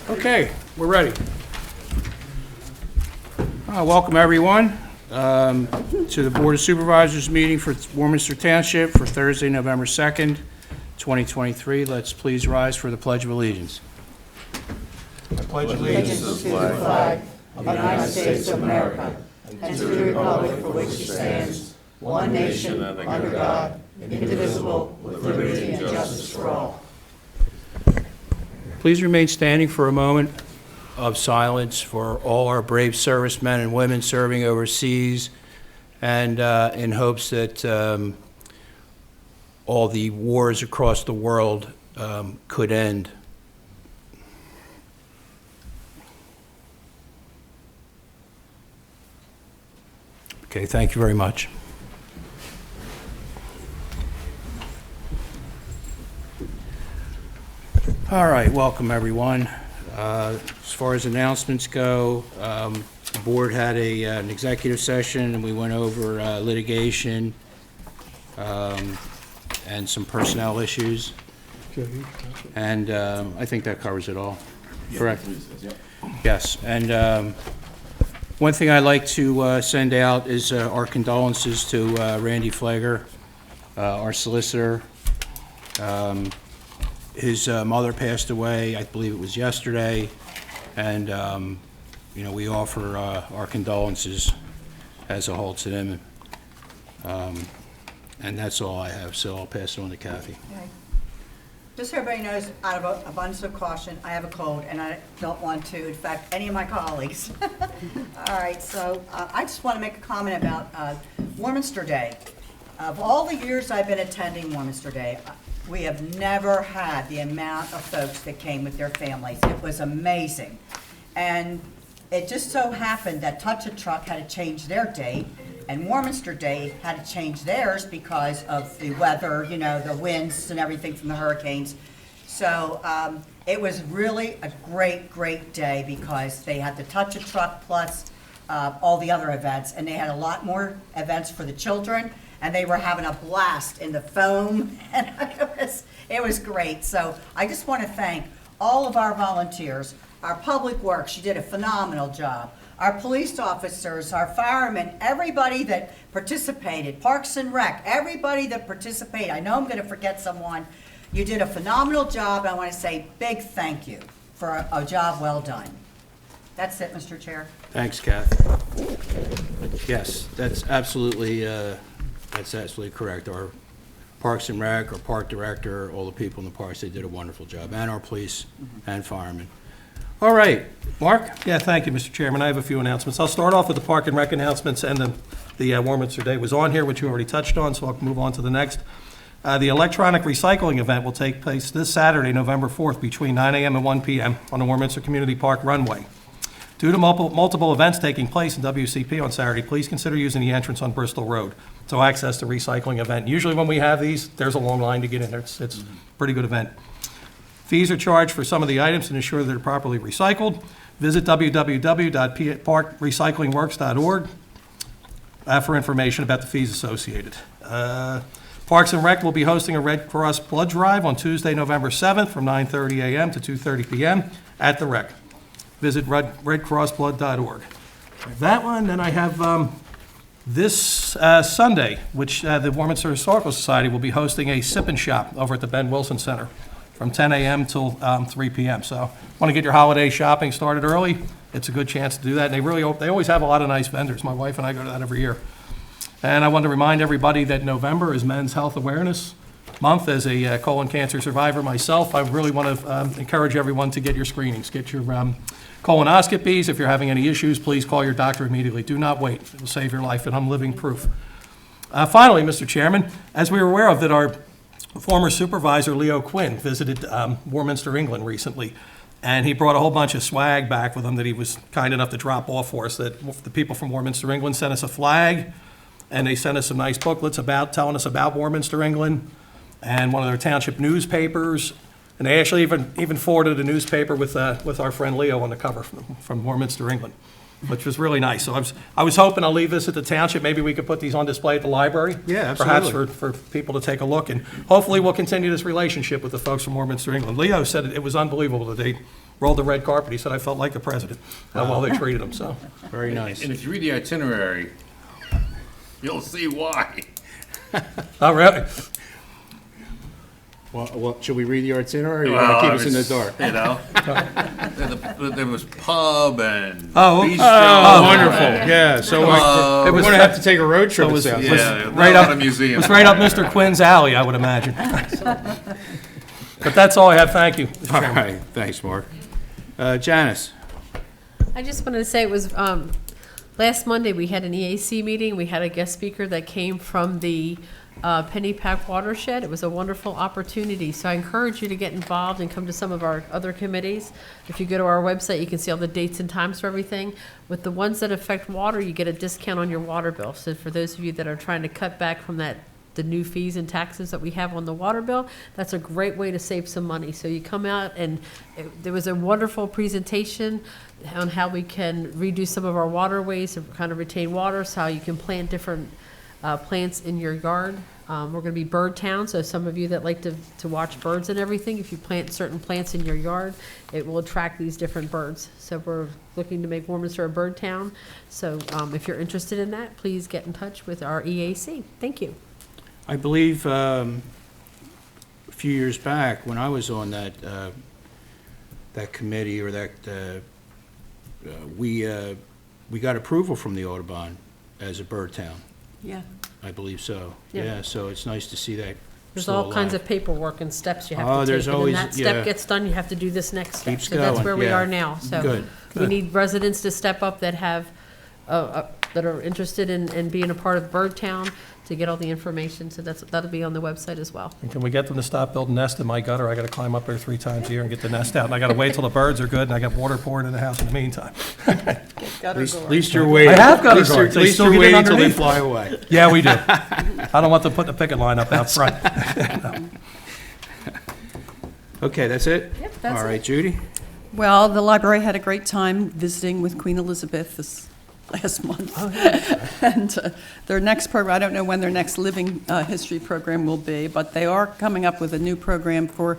Okay, we're ready. Welcome, everyone, to the Board of Supervisors meeting for Warminster Township for Thursday, November 2nd, 2023. Let's please rise for the Pledge of Allegiance. I pledge allegiance to the flag of the United States of America and to the republic for which it stands, one nation, under God, indivisible, with liberty and justice for all. Please remain standing for a moment of silence for all our brave servicemen and women serving overseas, and in hopes that all the wars across the world could end. Okay, thank you very much. All right, welcome everyone. As far as announcements go, the board had an executive session and we went over litigation and some personnel issues. And I think that covers it all. Correct? Yes, and one thing I'd like to send out is our condolences to Randy Flager, our solicitor. His mother passed away, I believe it was yesterday, and, you know, we offer our condolences as a whole to them. And that's all I have, so I'll pass it on to Kathy. Okay. Just so everybody knows, out of abundance of caution, I have a cold, and I don't want to infect any of my colleagues. All right, so I just want to make a comment about Warminster Day. Of all the years I've been attending Warminster Day, we have never had the amount of folks that came with their families. It was amazing. And it just so happened that Touch a Truck had to change their date, and Warminster Day had to change theirs because of the weather, you know, the winds and everything from the hurricanes. So it was really a great, great day because they had the Touch a Truck plus all the other events, and they had a lot more events for the children, and they were having a blast in the foam, and it was great. So I just want to thank all of our volunteers, our public works, you did a phenomenal job, our police officers, our firemen, everybody that participated, Parks and Rec, everybody that participated. I know I'm going to forget someone. You did a phenomenal job. I want to say big thank you for a job well done. That's it, Mr. Chair. Thanks, Kathy. Yes, that's absolutely correct. Our Parks and Rec, our park director, all the people in the parks, they did a wonderful job, and our police and firemen. All right, Mark? Yeah, thank you, Mr. Chairman. I have a few announcements. I'll start off with the Park and Rec announcements, and the Warminster Day was on here, which you already touched on, so I'll move on to the next. The electronic recycling event will take place this Saturday, November 4th, between 9 a.m. and 1 p.m. on the Warminster Community Park runway. Due to multiple events taking place in WCP on Saturday, please consider using the entrance on Bristol Road to access the recycling event. Usually when we have these, there's a long line to get in there. It's a pretty good event. Fees are charged for some of the items to ensure they're properly recycled. Visit www.parkrecyclingworks.org for information about the fees associated. Parks and Rec will be hosting a Red Cross blood drive on Tuesday, November 7th from 9:30 a.m. to 2:30 p.m. at the Rec. Visit redcrossblood.org. That one, then I have this Sunday, which the Warminster Historical Society will be hosting a sip and shop over at the Ben Wilson Center from 10 a.m. till 3 p.m. So want to get your holiday shopping started early, it's a good chance to do that. And they always have a lot of nice vendors. My wife and I go to that every year. And I want to remind everybody that November is Men's Health Awareness Month. As a colon cancer survivor myself, I really want to encourage everyone to get your screenings, get your colonoscopies. If you're having any issues, please call your doctor immediately. Do not wait. It will save your life, and I'm living proof. Finally, Mr. Chairman, as we were aware of that our former supervisor, Leo Quinn, visited Warminster, England recently, and he brought a whole bunch of swag back with him that he was kind enough to drop off for us. That the people from Warminster, England sent us a flag, and they sent us some nice booklets telling us about Warminster, England, and one of their township newspapers. And they actually even forwarded a newspaper with our friend Leo on the cover from Warminster, England, which was really nice. So I was hoping I'll leave this at the township. Maybe we could put these on display at the library. Yeah, perhaps absolutely. for people to take a look. And hopefully we'll continue this relationship with the folks from Warminster, England. Leo said it was unbelievable that rolled the red carpet. He said, I felt like the president, how well they treated him, so. Very nice. And if you read the itinerary, you'll see why. Oh, really? Well, should we read the itinerary, or you want to keep us in the dark? You know? There was pub and Oh, bistro. Oh, wonderful, yeah, so It we're was- going to have to take a road trip. it was- it sounds. Yeah, right right up- up a museum. It was right up Mr. Quinn's alley, I would imagine. But that's all I have, thank you. Mr. All Chairman. right, thanks, Mark. Janice? I just wanted to say it was, last Monday, we had an EAC meeting. We had a guest speaker that came from the Pennypack watershed. It was a wonderful opportunity. So I encourage you to get involved and come to some of our other committees. If you go to our website, you can see all the dates and times for everything. With the ones that affect water, you get a discount on your water bill. So for those of you that are trying to cut back from the new fees and taxes that we have on the water bill, that's a great way to save some money. So you come out, and there was a wonderful presentation on how we can redo some of our waterways and kind of retain water, so how you can plant different plants in your yard. We're going to be Bird Town, so some of you that like to watch birds and everything, if you plant certain plants in your yard, it will attract these different birds. So we're looking to make Warminster a bird town. So if you're interested in that, please get in touch with our EAC. Thank you. I believe a few years back, when I was on that committee, or we got approval from the Audubon as a bird town. Yeah. I believe so. Yeah. Yeah, so it's nice to see that There's still all kinds alive. of paperwork and steps you have Oh, to there's take. And always- then that yeah. step gets done, you have to do this next step. Keeps So that's going, where we yeah. are now. So Good. we need residents to step up that have, that are interested in being a part of Bird Town, to get all the information. So that'll be on the website as well. And can we get them to stop building nests in my gutter? I gotta climb up there 3 times a year and get the nest out, and I gotta wait till the birds are good, and I got water pouring in the house in the meantime. At least you're waiting. I have gutter At least you're- guards. They At least still you're get in waiting till they underneath. fly away. Yeah, we do. I don't want them putting a picket line up out front. Okay, that's it? Yep, that's All it. right, Judy? Well, the library had a great time visiting with Queen Elizabeth this last month. And their next program, I don't know when their next living history program will be, but they are coming up with a new program for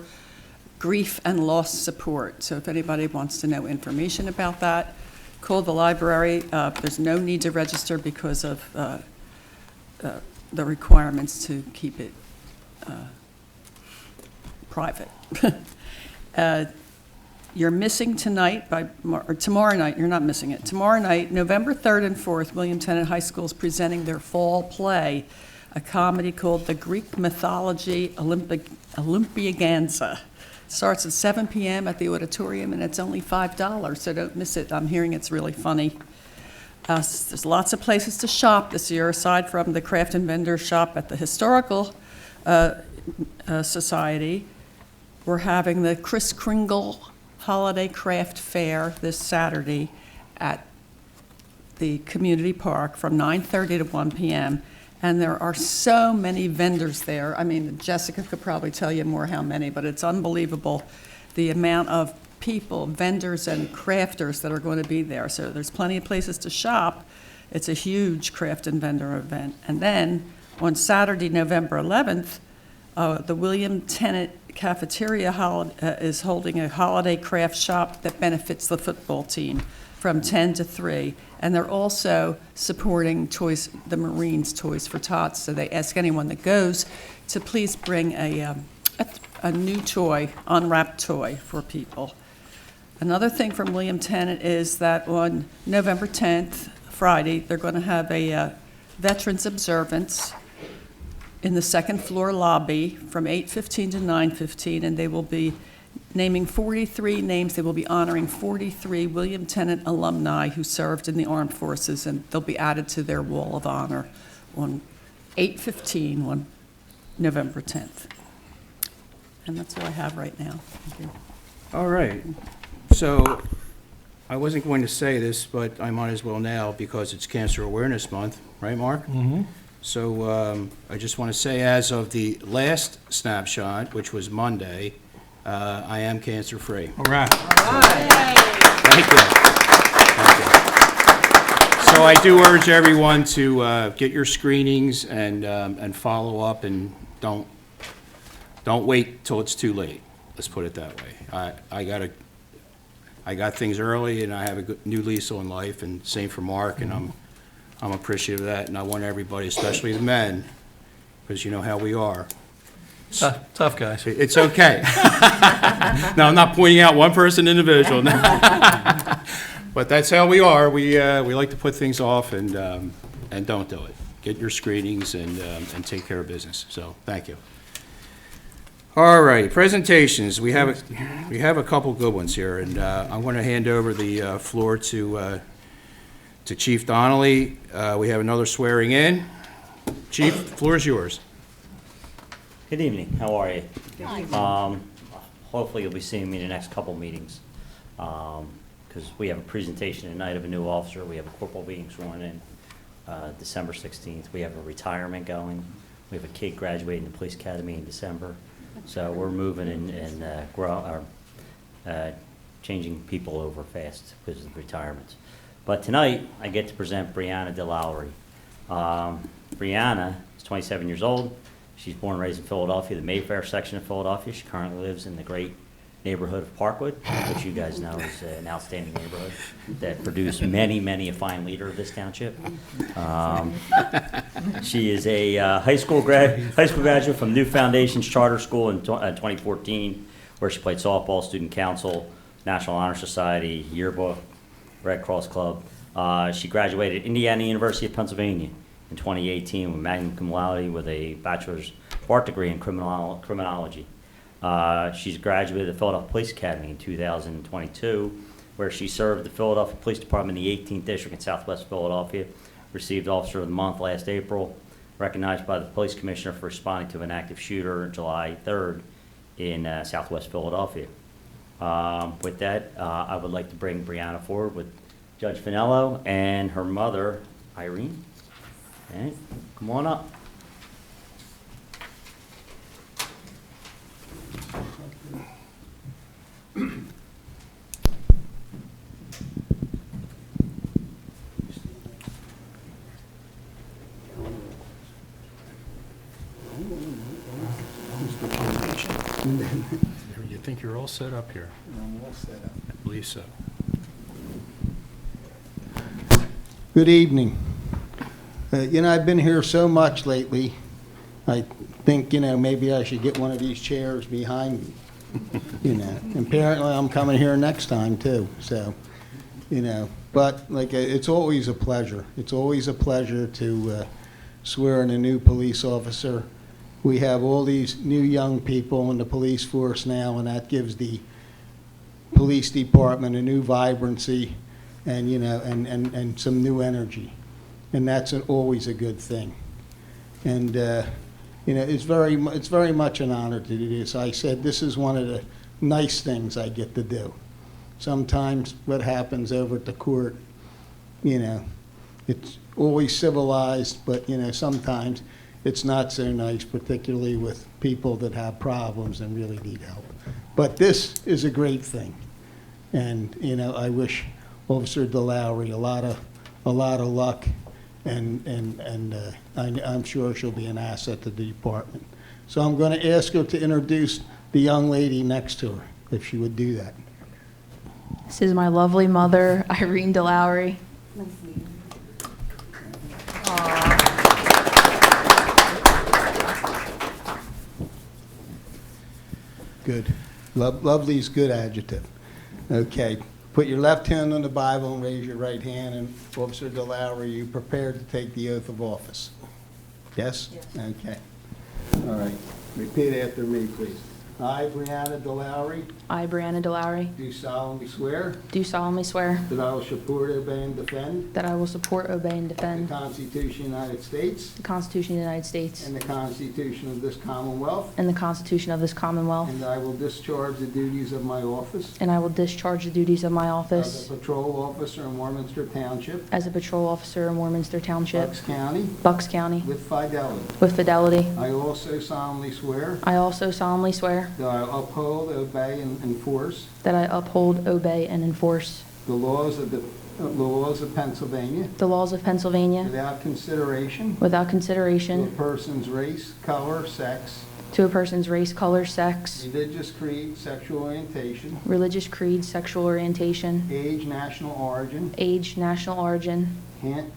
grief and loss support. So if anybody wants to know information about that, call the library. There's no need to register because of the requirements to keep it private. You're missing tonight, or tomorrow night, you're not missing it. Tomorrow night, November 3rd and 4th, William Tennant High School is presenting their fall play, a comedy called The Greek Mythology Olympiaganza. It starts at 7 p.m. at the auditorium, and it's only $5, so don't miss it. I'm hearing it's really funny. There's lots of places to shop this year, aside from the craft and vendor shop at the Historical Society. We're having the Kris Kringle Holiday Craft Fair this Saturday at the community park from 9:30 to 1 p.m. And there are so many vendors there. I mean, Jessica could probably tell you more how many, but it's unbelievable the amount of people, vendors and crafters that are going to be there. So there's plenty of places to shop. It's a huge craft and vendor event. And then on Saturday, November 11th, the William Tennant Cafeteria is holding a holiday craft shop that benefits the football team from 10 to 3. And they're also supporting the Marines Toys for Tots. So they ask anyone that goes to please bring a new toy, unwrapped toy for people. Another thing from William Tennant is that on November 10th, Friday, they're going to have a Veterans Observance in the second floor lobby from 8:15 to 9:15, and they will be naming 43 names. They will be honoring 43 William Tennant alumni who served in the armed forces, and they'll be added to their wall of honor on 8:15 on November 10th. And that's all I have right now. Thank you. All right. So I wasn't going to say this, but I might as well now because it's Cancer Awareness Month, right, Mark? Mm-hmm. So I just want to say, as of the last snapshot, which was Monday, I am cancer-free. All right. Thank you. Thank you. So I do urge everyone to get your screenings and follow up, and don't wait till it's too late. Let's put it that way. I got I got things early, and I have a good new lease on life, and same for Mark, and I'm appreciative of that, and I want everybody, especially the men, because you know how we are. Tough guys. It's okay. No, I'm not pointing out one person individual. But that's how we are. We like to put things off and don't do it. Get your screenings and take care of business. So, thank you. All right, presentations. We have a couple good ones here, and I'm going to hand over the floor to Chief Donnelly. We have another swearing in. Chief, floor is yours. Good evening, how are you? Hopefully you'll be seeing me in the next couple meetings, because we have a presentation tonight of a new officer, we have a corporal being sworn in December 16th, we have a retirement going, we have a kid graduating the police academy in December, so we're moving and changing people over fast because of the retirements. But tonight, I get to present Brianna DeLowry. Brianna is 27 years old. She's born and raised in Philadelphia, the Mayfair section of Philadelphia. She currently lives in the great neighborhood of Parkwood, which you guys know is an outstanding neighborhood that produced many, many a fine leader of this township. She is a high school graduate from New Foundations Charter School in 2014, where she played softball, student council, National Honor Society, yearbook, Red Cross Club. She graduated Indiana University of Pennsylvania in 2018 with magna cum laude with a bachelor's of art degree in criminology. She's graduated the Philadelphia Police Academy in 2022, where she served the Philadelphia Police Department in the 18th District in Southwest Philadelphia, received Officer of the Month last April, recognized by the Police Commissioner for responding to an active shooter July 3rd in Southwest Philadelphia. With that, I would like to bring Brianna forward with Judge Finello and her mother, Irene. Okay, come on up. You think you're all set up here? I'm all set up. I believe so. Good evening. I've been here so much lately, I think, maybe I should get one of these chairs behind me. And apparently I'm coming here next time too, so, but it's always a pleasure. It's always a pleasure to swear in a new police officer. We have all these new young people in the police force now, and that gives the police department a new vibrancy and, and some new energy. And that's always a good thing. And, it's very much an honor to do this. I said this is one of the nice things I get to do. Sometimes what happens over at the court, it's always civilized, but, sometimes it's not so nice, particularly with people that have problems and really need help. But this is a great thing. And, I wish Officer DeLowry a lot of luck. And I'm sure she'll be an asset to the department. So I'm going to ask her to introduce the young lady next to her, if she would do that. This is my lovely mother, Irene DeLowry. Good. Lovely's good adjective. Okay. Put your left hand on the Bible and raise your right hand. And Officer DeLowry, are you prepared to take the oath of office? Yes? Yes. Okay. All right. Repeat after me, please. I, Brianna DeLowry, I, Brianna DeLowry, do solemnly swear do solemnly swear that I will support, obey, and defend that I will support, obey, and the defend Constitution of the United States the Constitution of the United States and the Constitution of this Commonwealth, and the Constitution of this Commonwealth, and I will discharge the duties of my office and I will discharge the duties of my as office a patrol officer in Warminster Township, as a patrol officer in Warminster Township, Bucks County, Bucks County, with fidelity. with fidelity. I also solemnly swear I also solemnly swear that I will uphold, obey, and enforce that I uphold, obey, and enforce the laws of Pennsylvania the laws of Pennsylvania without consideration without to a consideration person's race, color, sex, to a person's race, color, sex, religious creed, sexual orientation, religious creed, sexual orientation, age, national origin, age, national origin,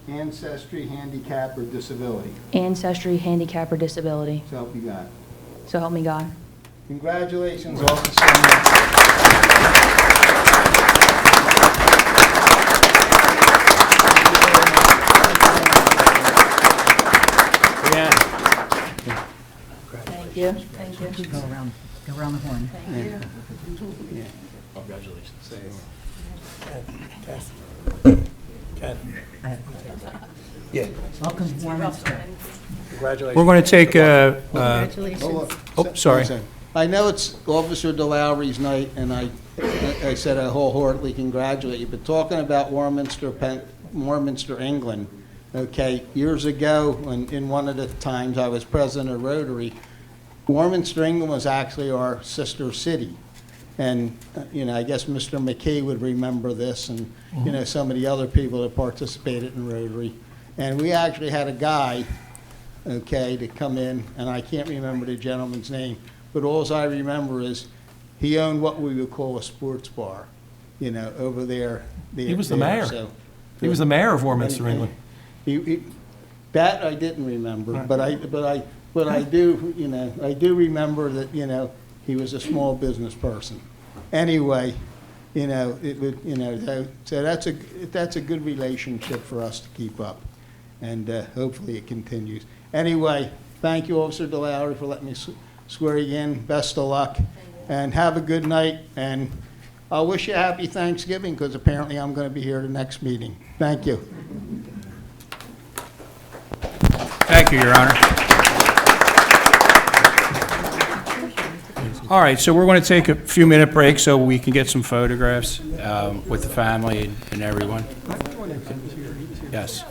ancestry, handicap, or disability. ancestry, handicap, or disability. So help you God. So help me God. Congratulations, Officer. Thank you. Thank you. Go around the horn. Welcome, Warminster. We're going to take a, Congratulations. oh, sorry. I know it's Officer DeLaury's night, and I said I wholeheartedly congratulate you, but talking about Warminster, England, okay, years ago, in one of the times I was president of Rotary, Warminster, England was actually our sister city. And, I guess Mr. McKee would remember this, and, some of the other people that participated in Rotary. And we actually had a guy, okay, to come in, and I can't remember the gentleman's name, but all I remember is he owned what we would call a sports bar, over there. He was the mayor. He was the mayor of Warminster, England. That I didn't remember, but I do, I do remember that, he was a small business person. Anyway, it would, so that's a good relationship for us to keep up, and hopefully it continues. Anyway, thank you, Officer DeLaury, for letting me swear you in. Best of luck, and have a good night, and I'll wish you a happy Thanksgiving, because apparently I'm going to be here the next meeting. Thank you. Thank you, Your Honor. All right, so we're going to take a few-minute break so we can get some photographs with the family and everyone. Yes.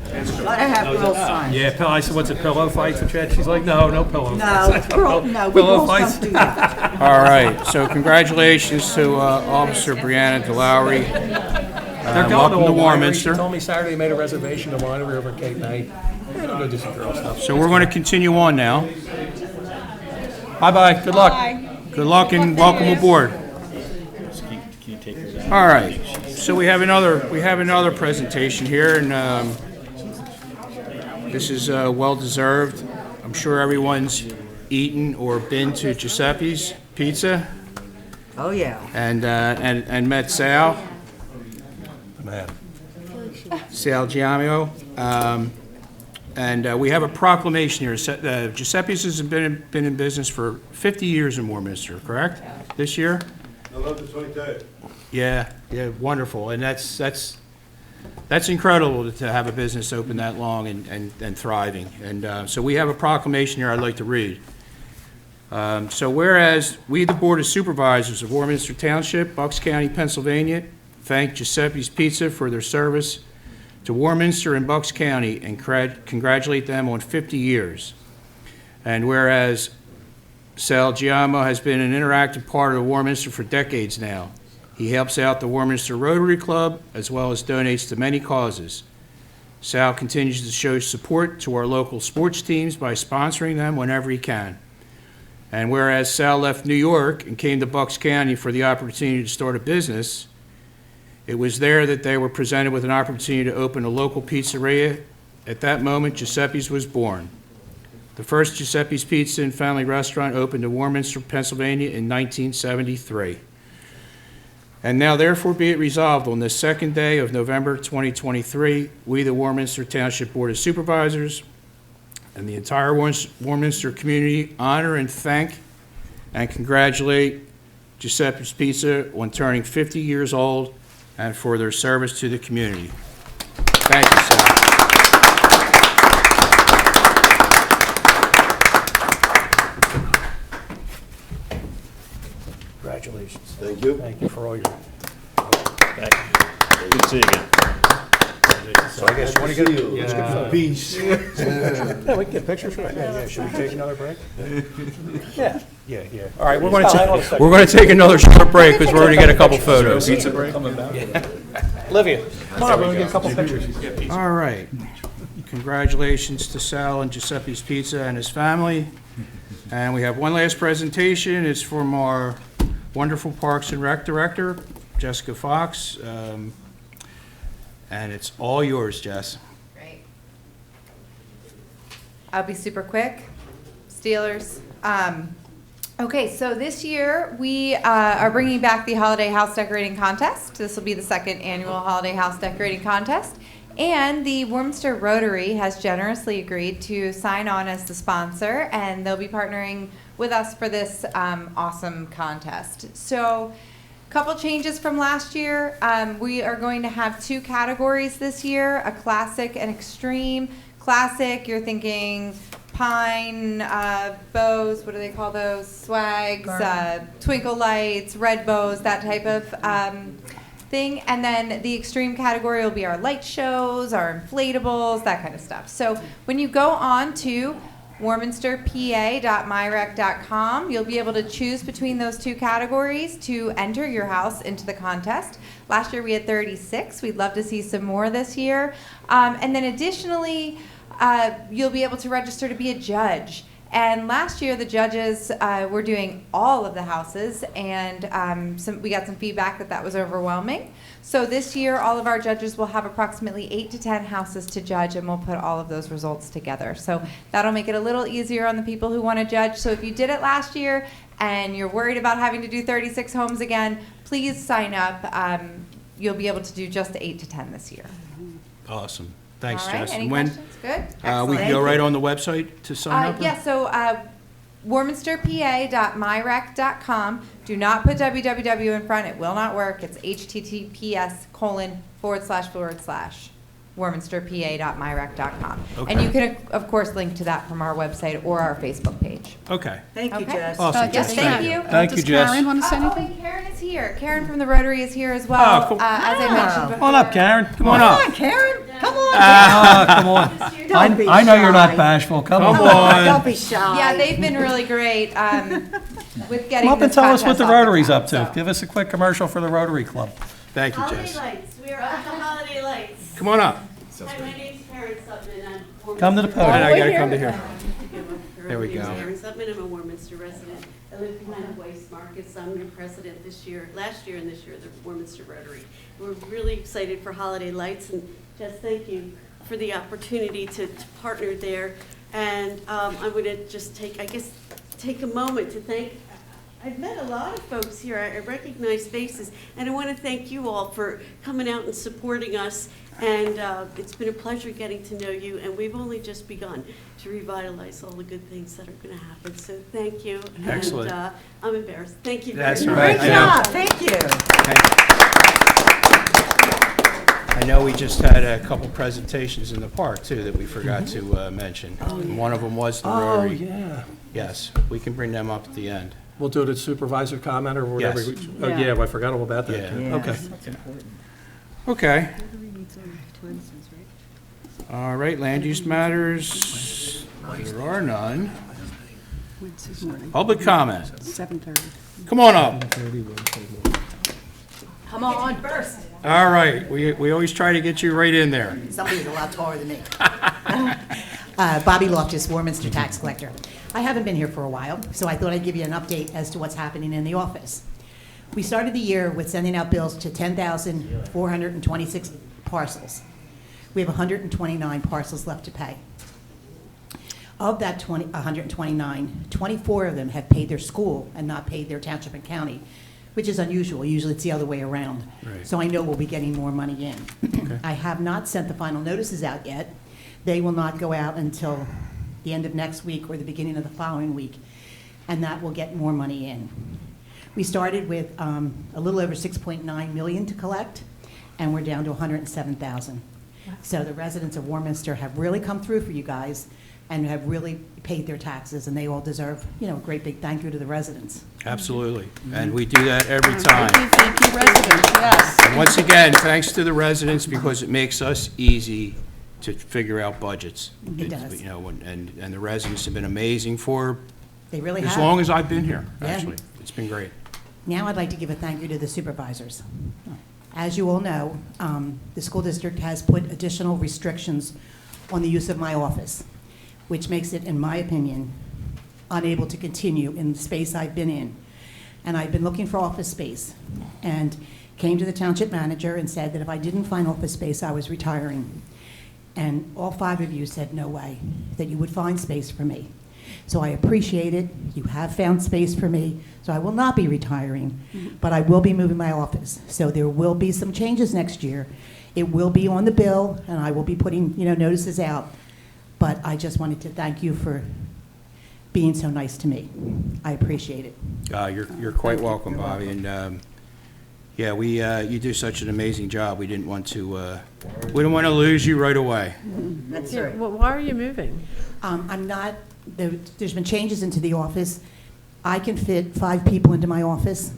Gotta have real fun. Yeah, I said, what's it, pillow fights with Chet? She's like, no pillow No, fights. no, we Pillow girls fights. don't do that. All right, so congratulations to Officer Brianna DeLaury. They're going welcome to a winery. Warminster. She told me Saturday they made a reservation at a winery over at Cape May. Yeah, they'll go do some girl stuff. So we're going to continue on now. Bye-bye, good luck. Good luck and welcome aboard. All right, so we have another presentation here, and this is well-deserved. I'm sure everyone's eaten or been to Giuseppe's Pizza Oh, yeah. and met Sal Man. Giamio. And we have a proclamation here. Giuseppe's has been in business for 50 years in Warminster, correct? This year? November 23rd. Yeah, wonderful. And that's incredible to have a business open that long and thriving. And so we have a proclamation here I'd like to read. So whereas we, the Board of Supervisors of Warminster Township, Bucks County, Pennsylvania, thank Giuseppe's Pizza for their service to Warminster and Bucks County and congratulate them on 50 years. And whereas Sal Giammo has been an interactive part of Warminster for decades now, he helps out the Warminster Rotary Club as well as donates to many causes. Sal continues to show support to our local sports teams by sponsoring them whenever he can. And whereas Sal left New York and came to Bucks County for the opportunity to start a business, it was there that they were presented with an opportunity to open a local pizzeria. At that moment, Giuseppe's was born. The first Giuseppe's Pizza and Family Restaurant opened in Warminster, Pennsylvania in 1973. And now therefore be it resolved on this second day of November 2023, we, the Warminster Township Board of Supervisors, and the entire Warminster community honor and thank and congratulate Giuseppe's Pizza on turning 50 years old and for their service to the community. Thank you, Sal. Congratulations. Thank you. Thank you for all your. Good to see you again. So I guess you want to get. Yeah. Peace. Yeah, we can get pictures, right? Yeah. Should we take another break? Yeah. All right, we're We're going to take another short break because we're going to get a couple photos. Pizza break. Olivia, come on, we're going to get a couple pictures. All right. Congratulations to Sal and Giuseppe's Pizza and his family. And we have one last presentation. It's from our wonderful Parks and Rec Director, Jessica Fox. And it's all yours, Jess. Great. I'll be super quick. Steelers. Okay, so this year we are bringing back the Holiday House Decorating Contest. This will be the second annual Holiday House Decorating Contest. And the Warminster Rotary has generously agreed to sign on as the sponsor, and they'll be partnering with us for this awesome contest. So, a couple changes from last year. We are going to have 2 categories this year, a classic and extreme. Classic, you're thinking pine, bows, what do they call those? Swags, twinkle lights, red bows, that type of thing. And then the extreme category will be our light shows, our inflatables, that kind of stuff. So when you go on to warminsterpa.myrec.com, you'll be able to choose between those 2 categories to enter your house into the contest. Last year we had 36. We'd love to see some more this year. And then additionally, you'll be able to register to be a judge. And last year, the judges were doing all of the houses, and we got some feedback that was overwhelming. So this year, all of our judges will have approximately 8 to 10 houses to judge, and we'll put all of those results together. So that'll make it a little easier on the people who want to judge. So if you did it last year and you're worried about having to do 36 homes again, please sign up. You'll be able to do just 8 to 10 this year. Awesome. Thanks, All right, Jess. any And when, questions? Good. we can go right on the website to sign up? Yeah, so warminsterpa.myrec.com. Do not put www in front. It will not work. It's https:// warminsterpa.myrec.com. Okay. And you can, of course, link to that from our website or our Facebook page. Okay. Thank you, Okay. Jess. Awesome. Yes, thank you. Thank you, Jess. Karen want to say Oh, anything? and Karen is here. Karen from the Rotary is here as well. Oh, cool. As I mentioned before. Come on up, Karen. Come on up. Come on, Karen, come on. Come on. Don't be I know you're not shy. bashful. Come Come on. on. Don't be shy. Yeah, they've been really great with getting Come up and this tell us what contest the off the Rotary's ground, up to. so. Give us a quick commercial for the Rotary Club. Thank you, Holiday Jess. Lights, we are at the Holiday Lights. Come on up. Hi, my name's Karen Sutton, and I'm Come to the All right, podium. I gotta come to here. There we My name's go. Karen Sutton, I'm a Warminster resident. I live behind Weiss Markets. I'm your president last year and this year, the Warminster Rotary. We're really excited for Holiday Lights, and Jess, thank you for the opportunity to partner there. And I'm going to just take a moment to thank. I've met a lot of folks here. I recognize faces, and I want to thank you all for coming out and supporting us. And it's been a pleasure getting to know you, and we've only just begun to revitalize all the good things that are going to happen. So thank you. Excellent. And I'm embarrassed. Thank you That's very all much. right. Great I know. job, thank you. I know we just had a couple presentations in the park, too, that we forgot to mention. And one of them was the Oh, Rotary. yeah. Yes, we can bring them up at the end. We'll do it at supervisor comment or whatever. Yes. Oh, yeah, I forgot all about that. Yeah. too. Yes, Okay. that's important. Okay. All right, land use matters, there are none. Wednesday morning, Public comment, 7:30. come on up. Come on, first. All right, we always try to get you right in there. Somebody's a lot taller than me. Bobby Loftus, Warminster Tax Collector. I haven't been here for a while, so I thought I'd give you an update as to what's happening in the office. We started the year with sending out bills to 10,426 parcels. We have 129 parcels left to pay. Of that 129, 24 of them have paid their school and not paid their township and county, which is unusual. Usually it's the other way around. Right. So I know we'll be getting more money in. I have not sent the final notices out yet. They will not go out until the end of next week or the beginning of the following week, and that will get more money in. We started with a little over 6.9 million to collect, and we're down to 107,000. So the residents of Warminster have really come through for you guys and have really paid their taxes, and they all deserve, a great big thank you to the residents. Absolutely, and we do that every time. Thank you, residents, yes. And once again, thanks to the residents, because it makes us easy to figure out budgets. It does. And the residents have been amazing for They really have. as long as I've been here, Yeah. actually. It's been great. Now I'd like to give a thank you to the supervisors. As you all know, the school district has put additional restrictions on the use of my office, which makes it, in my opinion, unable to continue in the space I've been in. And I've been looking for office space, and came to the township manager and said that if I didn't find office space, I was retiring. And all 5 of you said no way, that you would find space for me. So I appreciate it. You have found space for me, so I will not be retiring, but I will be moving my office. So there will be some changes next year. It will be on the bill, and I will be putting, notices out. But I just wanted to thank you for being so nice to me. I appreciate it. You're quite welcome, Bobby, and, yeah, you do such an amazing job. We didn't want to lose you right away. That's Yeah, right. well, why are you moving? I'm not, there's been changes into the office. I can fit 5 people into my office,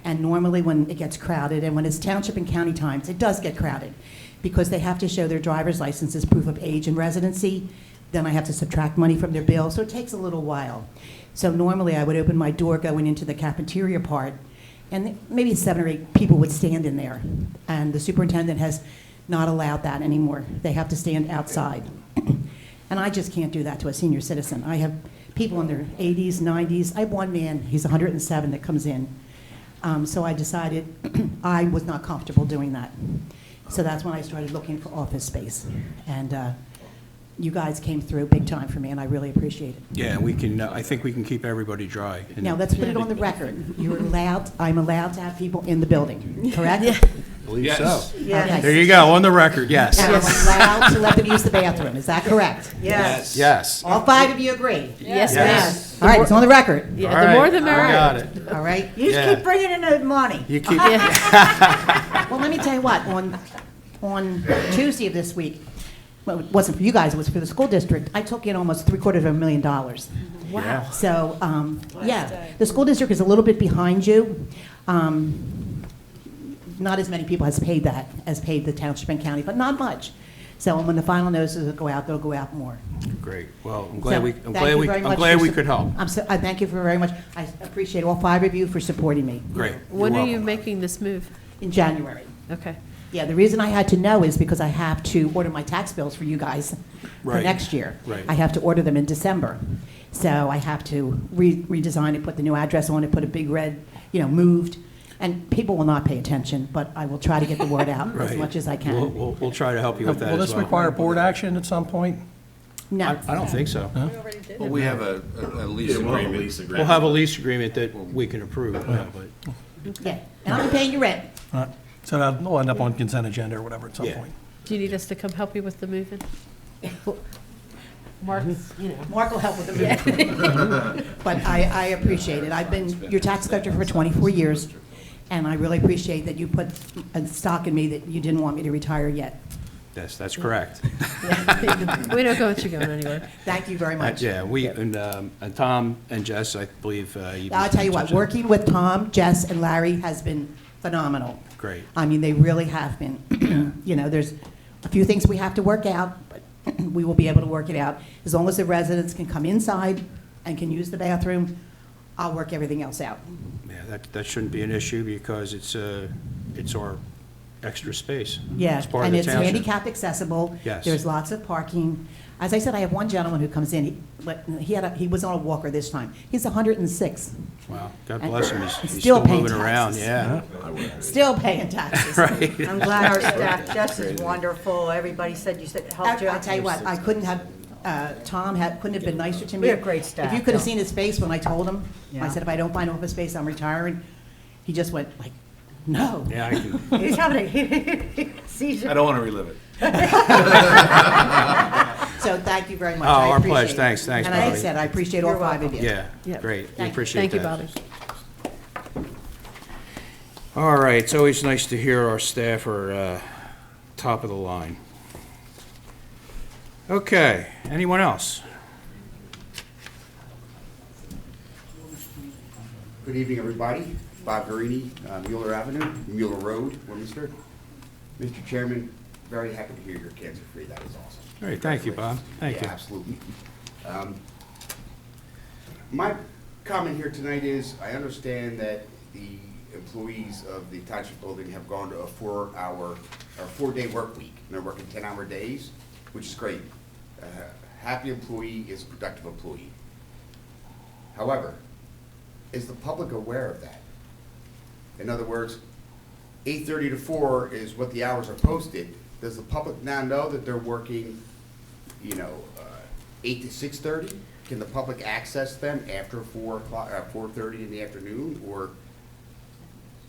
and normally when it gets crowded, and when it's township and county times, it does get crowded, because they have to show their driver's license as proof of age and residency. Then I have to subtract money from their bill, so it takes a little while. So normally I would open my door going into the cafeteria part, and maybe 7 or 8 people would stand in there. And the superintendent has not allowed that anymore. They have to stand outside. And I just can't do that to a senior citizen. I have people in their 80s, 90s. I have one man, he's 107, that comes in. So I decided I was not comfortable doing that. So that's when I started looking for office space. And you guys came through big time for me, and I really appreciate it. Yeah, we can, I think we can keep everybody dry. And- Now, let's put it on the record. I'm allowed to have people in the building, correct? Believe so. Yes. There you go, on the record, yes. And I'm allowed to let them use the bathroom, is that correct? Yes. Yes. All 5 of you agree? Yes, Yes. All right, it's on the record. Yeah, All the right, more the I merrier. got it. All right? You just Yeah. keep bringing in the money. You keep, Well, let me tell you what, on Tuesday of this week, well, it wasn't for you guys, it was for the school district, I took in almost $750,000. wow. So, yeah, the school district is a little bit behind you. Not as many people has paid the township and county, but not much. So when the final notices go out, they'll go out more. Great. Well, I'm So, glad we, thank you very I'm much glad for we sup- could help. I thank you very much. I appreciate all 5 of you for supporting me Great. When You're are you welcome. making this move? in January. Okay. Yeah, the reason I had to know is because I have to order my tax bills for you guys for Right. next year. Right. I have to order them in December. So I have to redesign it, put the new address on it, put a big red, moved. And people will not pay attention, but I will try to get the word out as Right. much as I can. We'll try to help you with that Will as this well. require board action at some point? No. I don't think so. Well, we have a lease agreement. We'll have a lease agreement that we can approve, yeah, but, Yeah, and I'll be paying you rent. All right. So that'll end up on consent agenda or whatever at some Yeah. point. Do you need us to come help you with the moving? Mark, Mark will help with the move. But I appreciate it. I've been your tax collector for 24 years, and I really appreciate that you put a stock in me that you didn't want me to retire yet. yes, that's correct. we don't go with you going anywhere. Thank you very much. Yeah, and Tom and Jess, I believe, you've I'll tell you been what, touching- working with Tom, Jess, and Larry has been phenomenal. Great. I mean, they really have been. There's a few things we have to work out, but we will be able to work it out. As long as the residents can come inside and can use the bathroom, I'll work everything else out. Yeah, that shouldn't be an issue because it's our extra space. Yeah, It's part of and the it's township. handicap accessible. Yes. There's lots of parking. As I said, I have one gentleman who comes in, he was on a walker this time. He's 106, Wow, God bless him, he's Still still paying moving around, taxes. yeah. still paying taxes. Right. I'm glad our staff, Jess is wonderful. Everybody said you said helped you. I'll tell you what, I couldn't have, Tom couldn't have been nicer to me. We have great staff, If you could have Tom. seen his face when I told him, Yeah. I said, if I don't find office space, I'm retiring, he just went like, no. Yeah, I can, He's having a seizure. I don't want to relive it. So thank you very much. Oh, I our appreciate pleasure. it. Thanks, And Bobby. like I said, I appreciate all You're 5 of you. yeah, Yeah. great, we Thank you. appreciate Thank you, that. Bobby. All right, it's always nice to hear our staff are top of the line. Okay, anyone else? Good evening, everybody. Bob Garini, Mueller Avenue, Mueller Road, Warminster. Mr. Chairman, very happy to hear you're cancer-free. That is awesome. Great, thank you, Bob. Thank you. Yeah, absolutely. My comment here tonight is, I understand that the employees of the Township building have gone to a 4-day work week, and they're working 10-hour days, which is great. Happy employee is a productive employee. However, is the public aware of that? In other words, 8:30 to 4 is what the hours are posted. Does the public now know that they're working, 8 to 6:30? Can the public access them after 4:30 in the afternoon? Or,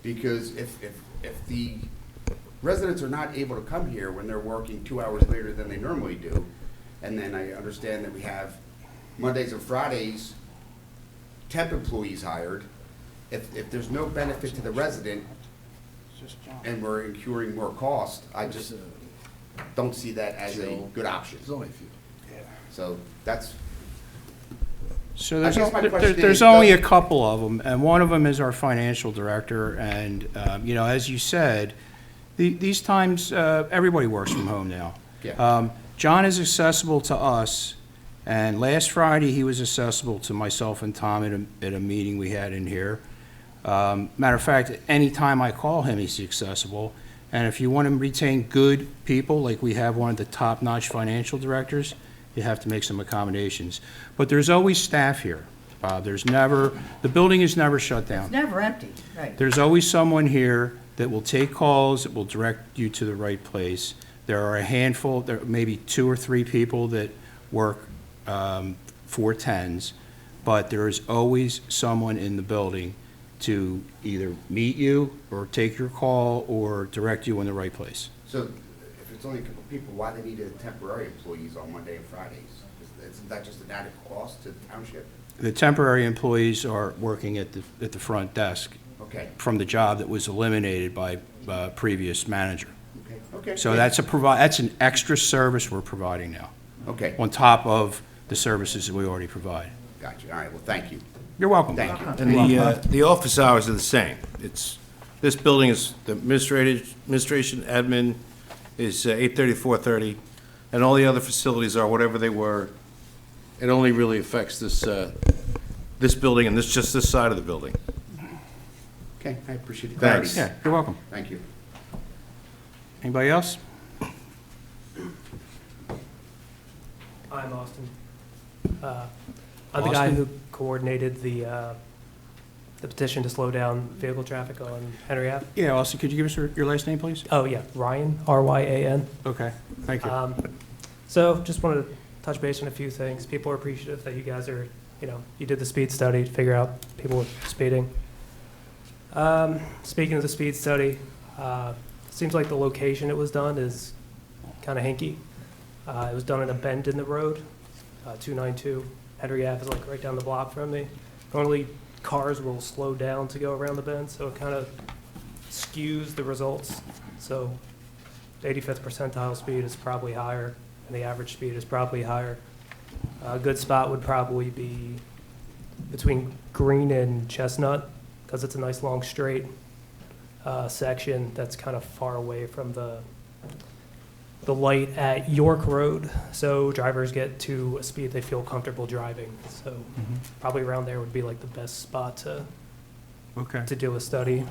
because if the residents are not able to come here when they're working 2 hours later than they normally do, and then I understand that we have Mondays and Fridays temp employees hired, if there's no benefit to the resident and we're incurring more cost, I just don't see that as a good option. So that's, So I guess my question there's is, only a does- couple of them, and one of them is our financial director, and, as you said, these times, everybody works from home now. Yeah. John is accessible to us, and last Friday, he was accessible to myself and Tom at a meeting we had in here. Matter of fact, anytime I call him, he's accessible, and if you want to retain good people, like we have one of the top-notch financial directors, you have to make some accommodations. But there's always staff here, Bob. The building is never shut down. It's never empty, right? There's always someone here that will take calls, that will direct you to the right place. There are a handful, there may be 2 or 3 people that work 410s, but there is always someone in the building to either meet you or take your call or direct you in the right place. so if it's only a couple people, why they need temporary employees on Monday and Fridays? Isn't that just an added cost to the township? The temporary employees are working at the front desk Okay, from the job that was eliminated by previous manager. okay. So that's an extra service we're providing now, Okay, on top of the services that we already provide. gotcha. All right, well, thank you. You're welcome. Thank you. And the office hours are the same. This building is, the administration, admin is 8:30 to 4:30, and all the other facilities are whatever they were. It only really affects this building and just this side of the building. Okay, I appreciate the clarity. Thanks. Yeah, you're welcome. Thank you. Anybody else? I'm Austin. I'm the guy Austin? who coordinated the petition to slow down vehicle traffic on Henry Ave. Yeah, Austin, could you give us your last name, please? Oh, yeah, Ryan, R-Y-A-N. Okay, thank you. So just wanted to touch base on a few things. People are appreciative that you guys are, you did the speed study to figure out people were speeding. Speaking of the speed study, seems like the location it was done is kind of hinky. It was done in a bend in the road, 292. Henry Ave is like right down the block from me. Normally, cars will slow down to go around the bend, so it kind of skews the results. So the 85th percentile speed is probably higher, and the average speed is probably higher. A good spot would probably be between Green and Chestnut, because it's a nice long straight section that's kind of far away from the light at York Road, so drivers get to a speed they feel comfortable driving. So probably around there would be like the best spot to do a study.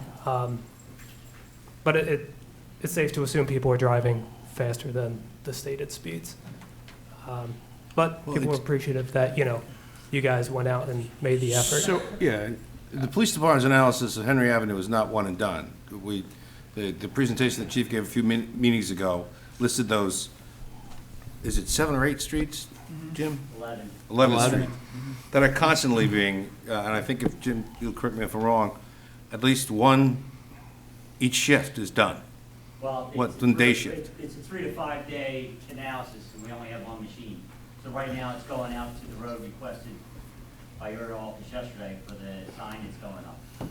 But it's safe to assume people are driving faster than the stated speeds. But people were appreciative that, you guys went out and made the effort. So, yeah, the police department's analysis of Henry Avenue is not one and done. The presentation the chief gave a few meetings ago listed those, is it 7 or 8 streets, Jim? 11 streets, that are constantly being, and I think if Jim, you'll correct me if I'm wrong, at least one each shift is done. Well, What, the day shift? It's a 3 to 5 day analysis, and we only have one machine. So right now, it's going out to the road requested by your office yesterday for the sign that's going up. So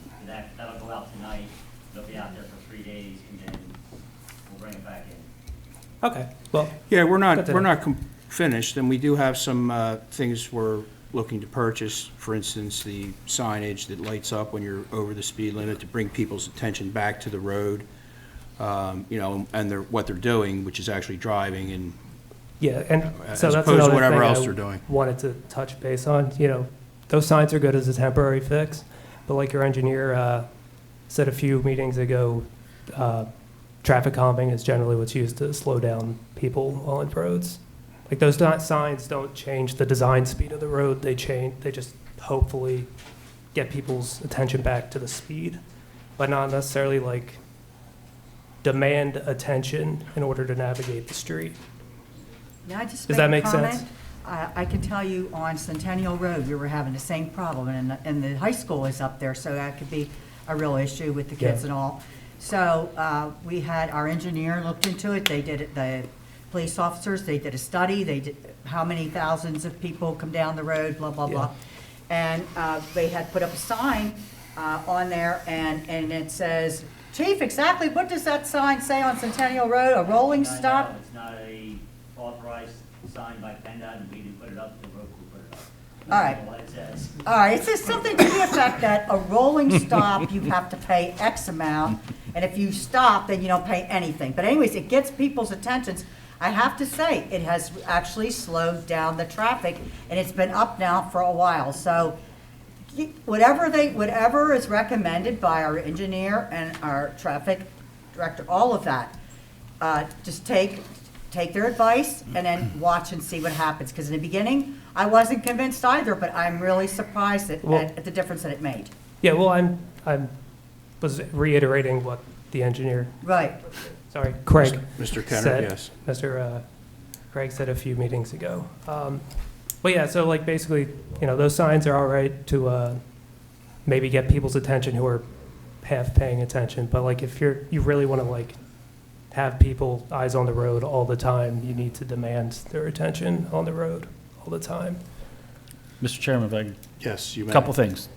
that'll go out tonight, it'll be out there for 3 days, and then we'll bring it back in. Okay, well. Yeah, we're Good to know. not finished, and we do have some things we're looking to purchase. For instance, the signage that lights up when you're over the speed limit to bring people's attention back to the road, and what they're doing, which is actually driving, and Yeah, and as so that's opposed to another whatever thing else I they're doing. wanted to touch base on. Those signs are good as a temporary fix, but like your engineer said a few meetings ago, traffic calming is generally what's used to slow down people on roads. Like those signs don't change the design speed of the road. They just hopefully get people's attention back to the speed, but not necessarily like demand attention in order to navigate the street. May I just Does make that a make comment? sense? I can tell you on Centennial Road, we were having the same problem, and the high school is up there, so that could be a real issue with the kids Yeah. and all. So we had, our engineer looked into it, they did it, the police officers, they did a study, they did how many thousands of people come down the road, blah, blah, blah. And they had put up a sign on there, and it says, Chief, exactly what does that sign say on Centennial Road, a rolling stop? It's not a authorized sign by PennDOT, and we didn't put it up, the road crew put it up. All right. That's what it says. All right, it says something to the effect that a rolling stop, you have to pay X amount, and if you stop, then you don't pay anything. But anyways, it gets people's attentions. I have to say, it has actually slowed down the traffic, and it's been up now for a while. So whatever is recommended by our engineer and our traffic director, all of that, just take their advice and then watch and see what happens. Because in the beginning, I wasn't convinced either, but I'm really surprised at the difference that it made. Yeah, well, I was reiterating what the engineer, Right. sorry, Craig Mr. Kenner, said. yes. Mr. Craig said a few meetings ago. But yeah, so like basically, those signs are all right to maybe get people's attention who are half paying attention. But like if you really want to like have people eyes on the road all the time, you need to demand their attention on the road all the time. Mr. Chairman, if I could, Yes, you may. couple things.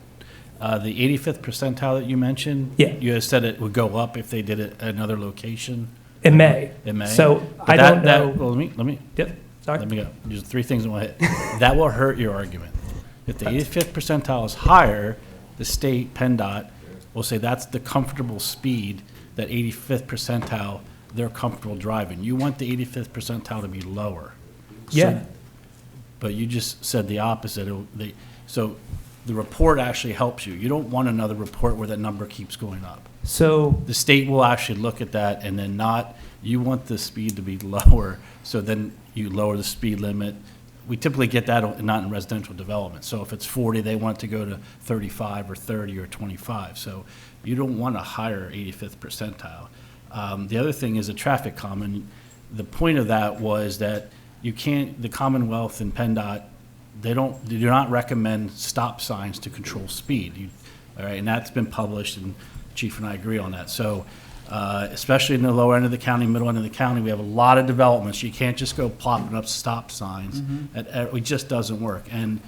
The 85th percentile that you mentioned, Yeah. you had said it would go up if they did it at another location. It may. It may. So But I don't know. Well, let me. Yep, sorry. Let me go. There's three things I want to hit. That will hurt your argument. If the 85th percentile is higher, the state, PennDOT, will say that's the comfortable speed, that 85th percentile, they're comfortable driving. You want the 85th percentile to be lower. So- Yeah. But you just said the opposite. So the report actually helps you. You don't want another report where that number keeps going up. So The state will actually look at that and then you want the speed to be lower, so then you lower the speed limit. We typically get that not in residential development. So if it's 40, they want it to go to 35 or 30 or 25. So you don't want a higher 85th percentile. The other thing is a traffic calming. The point of that was that you can't, the Commonwealth and PennDOT, they do not recommend stop signs to control speed. All right, and that's been published, and Chief and I agree on that. So especially in the lower end of the county, middle end of the county, we have a lot of developments. You can't just go plopping up stop signs. It just doesn't work. And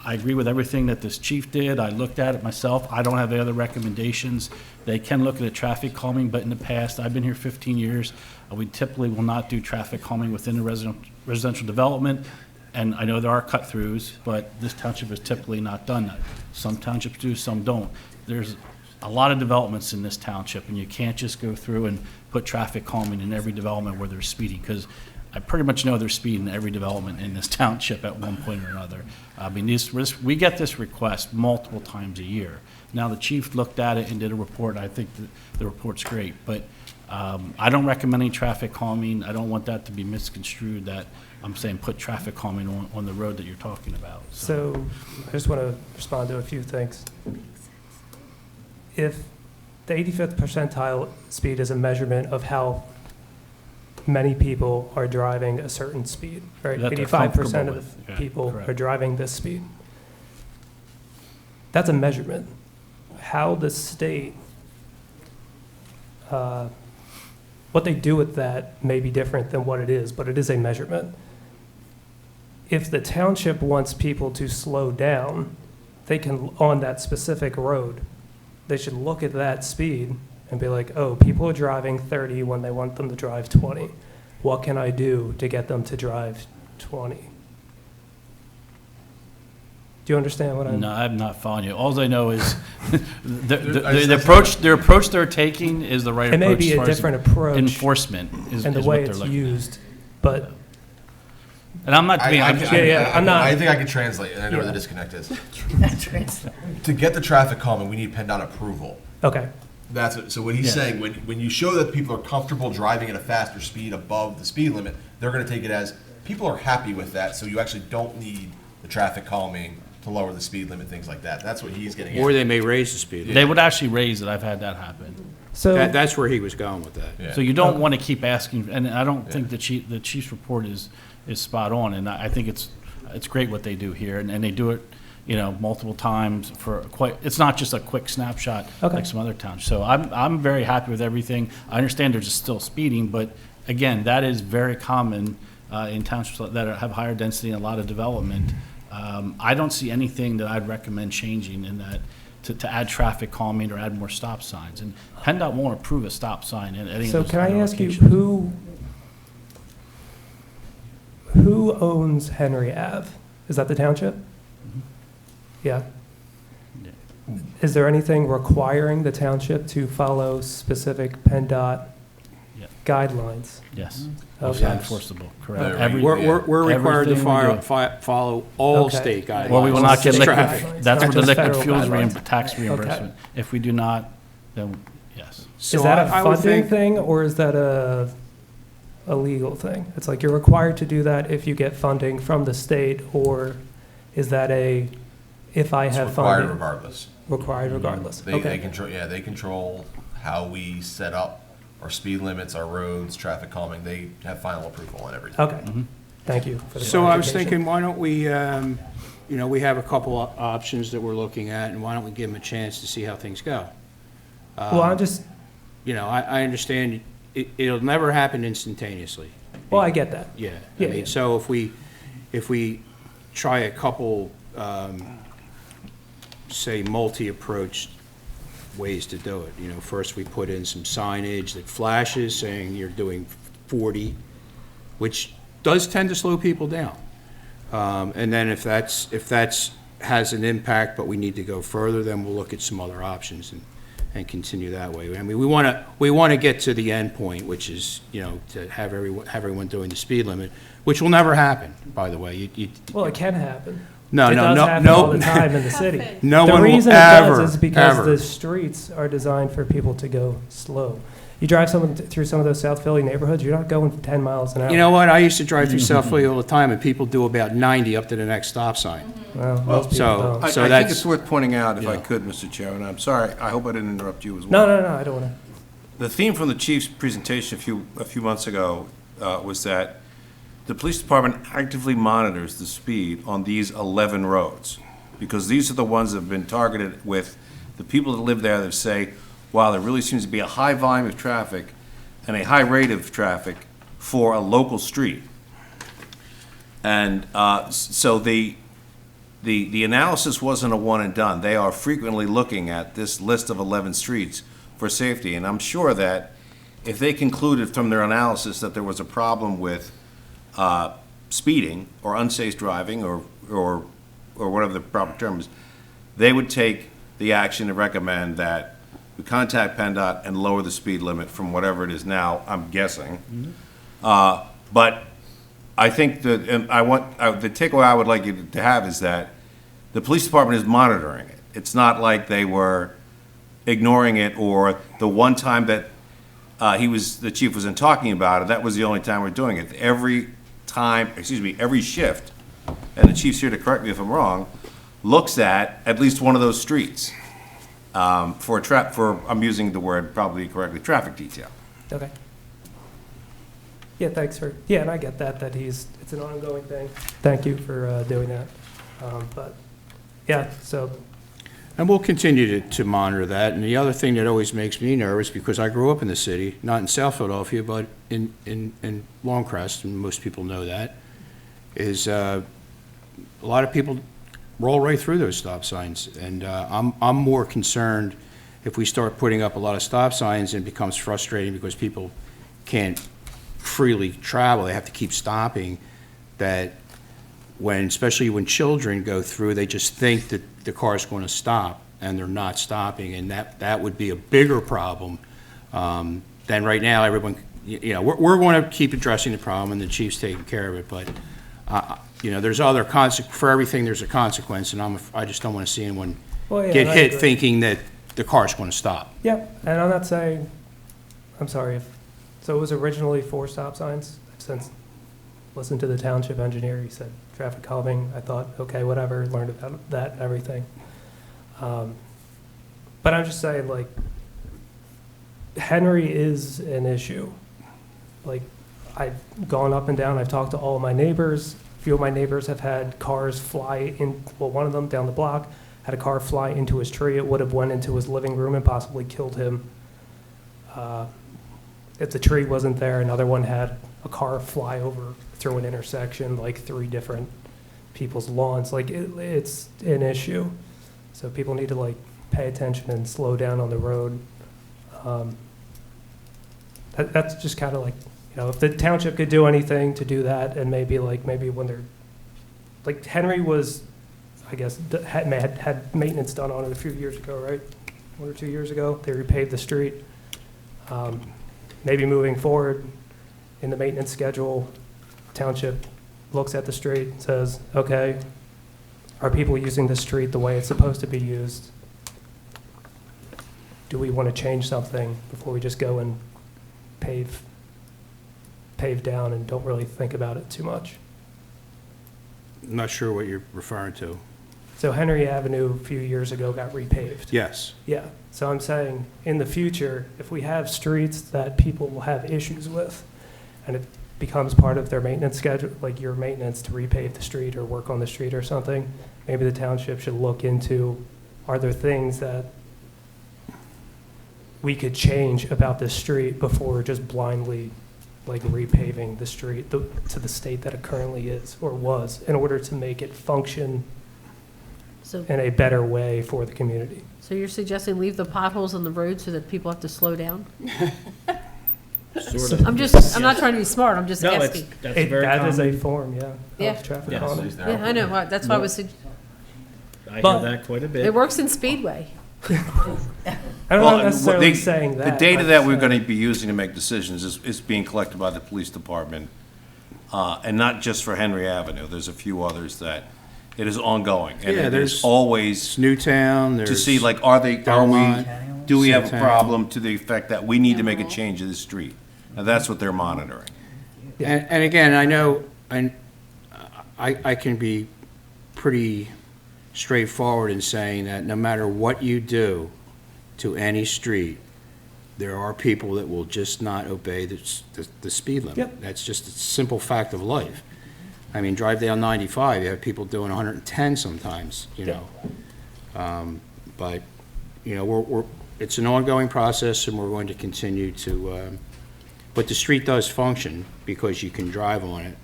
I agree with everything that this chief did. I looked at it myself. I don't have any other recommendations. They can look at a traffic calming, but in the past, I've been here 15 years, we typically will not do traffic calming within the residential development. And I know there are cut-throughs, but this township has typically not done that. Some townships do, some don't. There's a lot of developments in this township, and you can't just go through and put traffic calming in every development where they're speeding, because I pretty much know there's speed in every development in this township at one point or another. I mean, we get this request multiple times a year. Now, the chief looked at it and did a report. I think the report's great, but I don't recommend any traffic calming. I don't want that to be misconstrued that I'm saying put traffic calming on the road that you're talking about. So I just want to respond to a few things. If the 85th percentile speed is a measurement of how many people are driving a certain speed, right? That they're 85% comfortable of with. the Yeah, people correct. are driving this speed. That's a measurement. How the state, what they do with that may be different than what it is, but it is a measurement. If the township wants people to slow down, they can, on that specific road, they should look at that speed and be like, oh, people are driving 30 when they want them to drive 20. What can I do to get them to drive 20? Do you understand what I'm? No, I'm not following you. All I know is the approach they're taking is the right It approach. may be as a far as different approach. Enforcement is And the what way they're it's looking used, but And I'm not being, I'm not. I think I can translate, and I know where the disconnect is. To get the traffic calming, we need PennDOT approval. Okay. That's it. So what he's saying, when you show that people are comfortable driving at a faster speed above the speed limit, they're going to take it as people are happy with that, so you actually don't need the traffic calming to lower the speed limit, things like that. That's what he's getting Or at. they may raise the speed limit. They would actually raise it. I've had that happen. So, That's where he was going with that. Yeah. So you don't want to keep asking, and I don't think the chief's report is spot on, and I think it's great what they do here, and they do it, multiple times it's not just a quick snapshot Okay. like some other towns. So I'm very happy with everything. I understand there's still speeding, but again, that is very common in townships that have higher density and a lot of development. I don't see anything that I'd recommend changing in that to add traffic calming or add more stop signs. And PennDOT won't approve a stop sign in any of so those can I other ask you, locations. who owns Henry Ave? Is that the township? Yeah. Is there anything requiring the township to follow specific PennDOT Yeah. guidelines? Yes. Okay. It's enforceable, correct. We're required to Everything we do. follow all Okay. state guidelines. Or we will not get State liquid, guidelines, that's not where the just liquid federal fuels guidelines. tax reimbursement. If we do not, then yes. So Is that a I would funding think- thing, or is that a legal thing? It's like you're required to do that if you get funding from the state, or is that if I It's have required funding? regardless. Required regardless, They okay. control, they control how we set up our speed limits, our roads, traffic calming. They have final approval on everything. Okay, thank you for the So I was clarification. thinking, why don't we, we have a couple of options that we're looking at, and why don't we give them a chance to see how things go? Well, I'm just, I understand it'll never happen instantaneously. well, I get that. Yeah. Yeah, I mean, yeah. so if we try a couple, say, multi-approach ways to do it. First we put in some signage that flashes saying you're doing 40, which does tend to slow people down. And then if that's has an impact, but we need to go further, then we'll look at some other options and continue that way. I mean, we want to get to the end point, which is, to have everyone doing the speed limit, which will never happen, by the way. Well, it can happen. No, It no, does no, happen no. all the time in the city. No The one will reason it ever, does is because ever. the streets are designed for people to go slow. You drive through some of those South Philly neighborhoods, you're not going 10 miles an hour. You know what? I used to drive through South Philly all the time, and people do about 90 up to the next stop sign. Well, most people So- don't. I So think that's- it's worth pointing out, if I Yeah. could, Mr. Chairman, I'm sorry, I hope I didn't interrupt you as well. No, I don't want to. The theme from the chief's presentation a few months ago was that the police department actively monitors the speed on these 11 roads, because these are the ones that have been targeted with the people that live there that say, wow, there really seems to be a high volume of traffic and a high rate of traffic for a local street. And so the analysis wasn't a one and done. They are frequently looking at this list of 11 streets for safety, and I'm sure that if they concluded from their analysis that there was a problem with speeding or unsafe driving or whatever the proper term is, they would take the action to recommend that we contact PennDOT and lower the speed limit from whatever it is now, I'm guessing. But I think that, and the takeaway I would like you to have is that the police department is monitoring it. It's not like they were ignoring it, or the one time that the chief wasn't talking about it, that was the only time we're doing it. Every shift, and the chief's here to correct me if I'm wrong, looks at least one of those streets for, I'm using the word probably correctly, traffic detail. Okay. Yeah, thanks for, and I get that it's an ongoing thing. Thank you for doing that. But, yeah, so, And we'll continue to monitor that. And the other thing that always makes me nervous, because I grew up in the city, not in South Philadelphia, but in Longcrest, and most people know that, is a lot of people roll right through those stop signs. And I'm more concerned if we start putting up a lot of stop signs and it becomes frustrating because people can't freely travel, they have to keep stopping, that especially when children go through, they just think that the car's going to stop, and they're not stopping, and that would be a bigger problem than right now. Everyone, we're going to keep addressing the problem, and the chief's taking care of it, but, there's other for everything there's a consequence, and I just don't want to see anyone get I hit agree. thinking that the car's going to stop. Yeah, and I'm not saying, I'm sorry, so it was originally 4 stop signs, since, listened to the township engineer. He said traffic calming. I thought, okay, whatever, learned about that and everything. But I'm just saying, like, Henry is an issue. Like, I've gone up and down, I've talked to all of my neighbors. A few of my neighbors have had cars fly in, well, one of them down the block had a car fly into his tree. It would have went into his living room and possibly killed him. If the tree wasn't there, another one had a car fly over through an intersection, like 3 different people's lawns. Like, it's an issue. So people need to, like, pay attention and slow down on the road. That's just kind of like, you know, if the township could do anything to do that, and maybe when they're, like, Henry was, I guess, had maintenance done on it a few years ago, right? 1 or 2 years ago, they repaved the street. Maybe moving forward in the maintenance schedule, township looks at the street and says, okay, are people using the street the way it's supposed to be used? Do we want to change something before we just go and pave down and don't really think about it too much? I'm not sure what you're referring to. So Henry Avenue a few years ago got repaved. Yes. Yeah, so I'm saying, in the future, if we have streets that people will have issues with, and it becomes part of their maintenance schedule, like your maintenance to repave the street or work on the street or something, maybe the township should look into, are there things that we could change about this street before just blindly, like, repaving the street to the state that it currently is or was, in order to make it function in a better way for the community. So you're suggesting leave the potholes on the road so that people have to slow down? I'm not trying to be smart, I'm just asking. That is a form, of traffic calming. Yeah, I know, that's why I was, I hear that quite a bit. it works in Speedway. I'm not necessarily saying that. The data that we're going to be using to make decisions is being collected by the police department, and not just for Henry Avenue. There's a few others that it is ongoing. And Yeah, there's always Newtown, to there's see, like, do we have a problem to the effect that we need to make a change to the street? And that's what they're monitoring. And again, I know, I can be pretty straightforward in saying that no matter what you do to any street, there are people that will just not obey the speed limit. Yep. That's just a simple fact of life. I mean, drive down 95, you have people doing 110 sometimes, you know. But, you know, it's an ongoing process, and we're going to continue to, but the street does function because you can drive on it.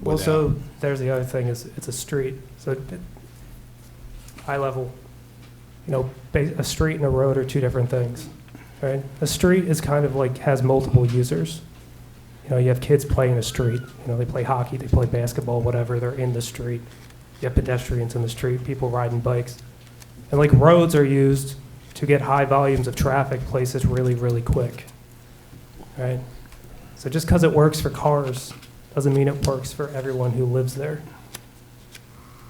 Well, so there's the other thing, is it's a street, so high level, you know, a street and a road are 2 different things, right? A street is kind of like, has multiple users. You know, you have kids playing in a street, you know, they play hockey, they play basketball, whatever, they're in the street. You have pedestrians in the street, people riding bikes. And, like, roads are used to get high volumes of traffic places really, really quick, right? So just because it works for cars doesn't mean it works for everyone who lives there.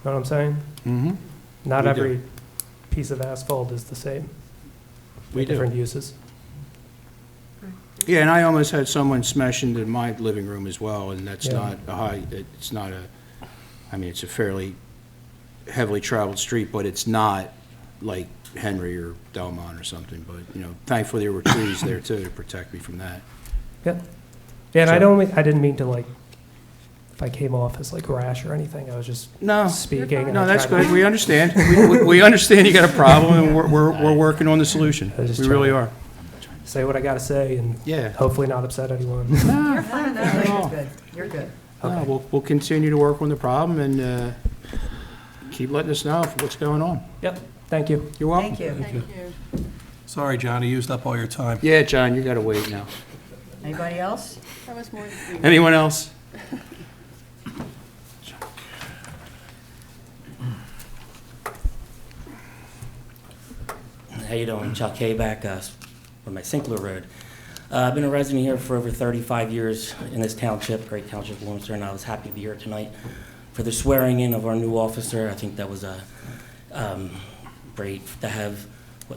Know what I'm saying? Mm-hmm. Not We every piece of asphalt is the same. We do. Different uses. Yeah, and I almost had someone smash into my living room as well, and that's Yeah. not I mean, it's a fairly heavily traveled street, but it's not like Henry or Delmont or something, but, you know, thankfully there were trees there too to protect me from that. Yeah. Yeah, and So- I didn't mean to, like, if I came off as, like, rash or anything, I was just speaking. and No, I that's tried to- good, we understand. We understand you got a problem, and we're working on the solution. I was just We really trying are. Say what I gotta say and Yeah. hopefully not upset anyone. You're fine, no, you're good, you're good. No, we'll continue to work on the problem and keep letting us know what's going on. Yep, thank you. You're welcome. Thank you. Sorry, John, I used up all your time. Yeah, John, you gotta wait now. Anybody else? That was more than Anyone else? How you doing? Chuck Hayback, from my Sinclair Road. I've been a resident here for over 35 years in this township, great township of Warminster, and I was happy to be here tonight for the swearing in of our new officer. I think that was great to have,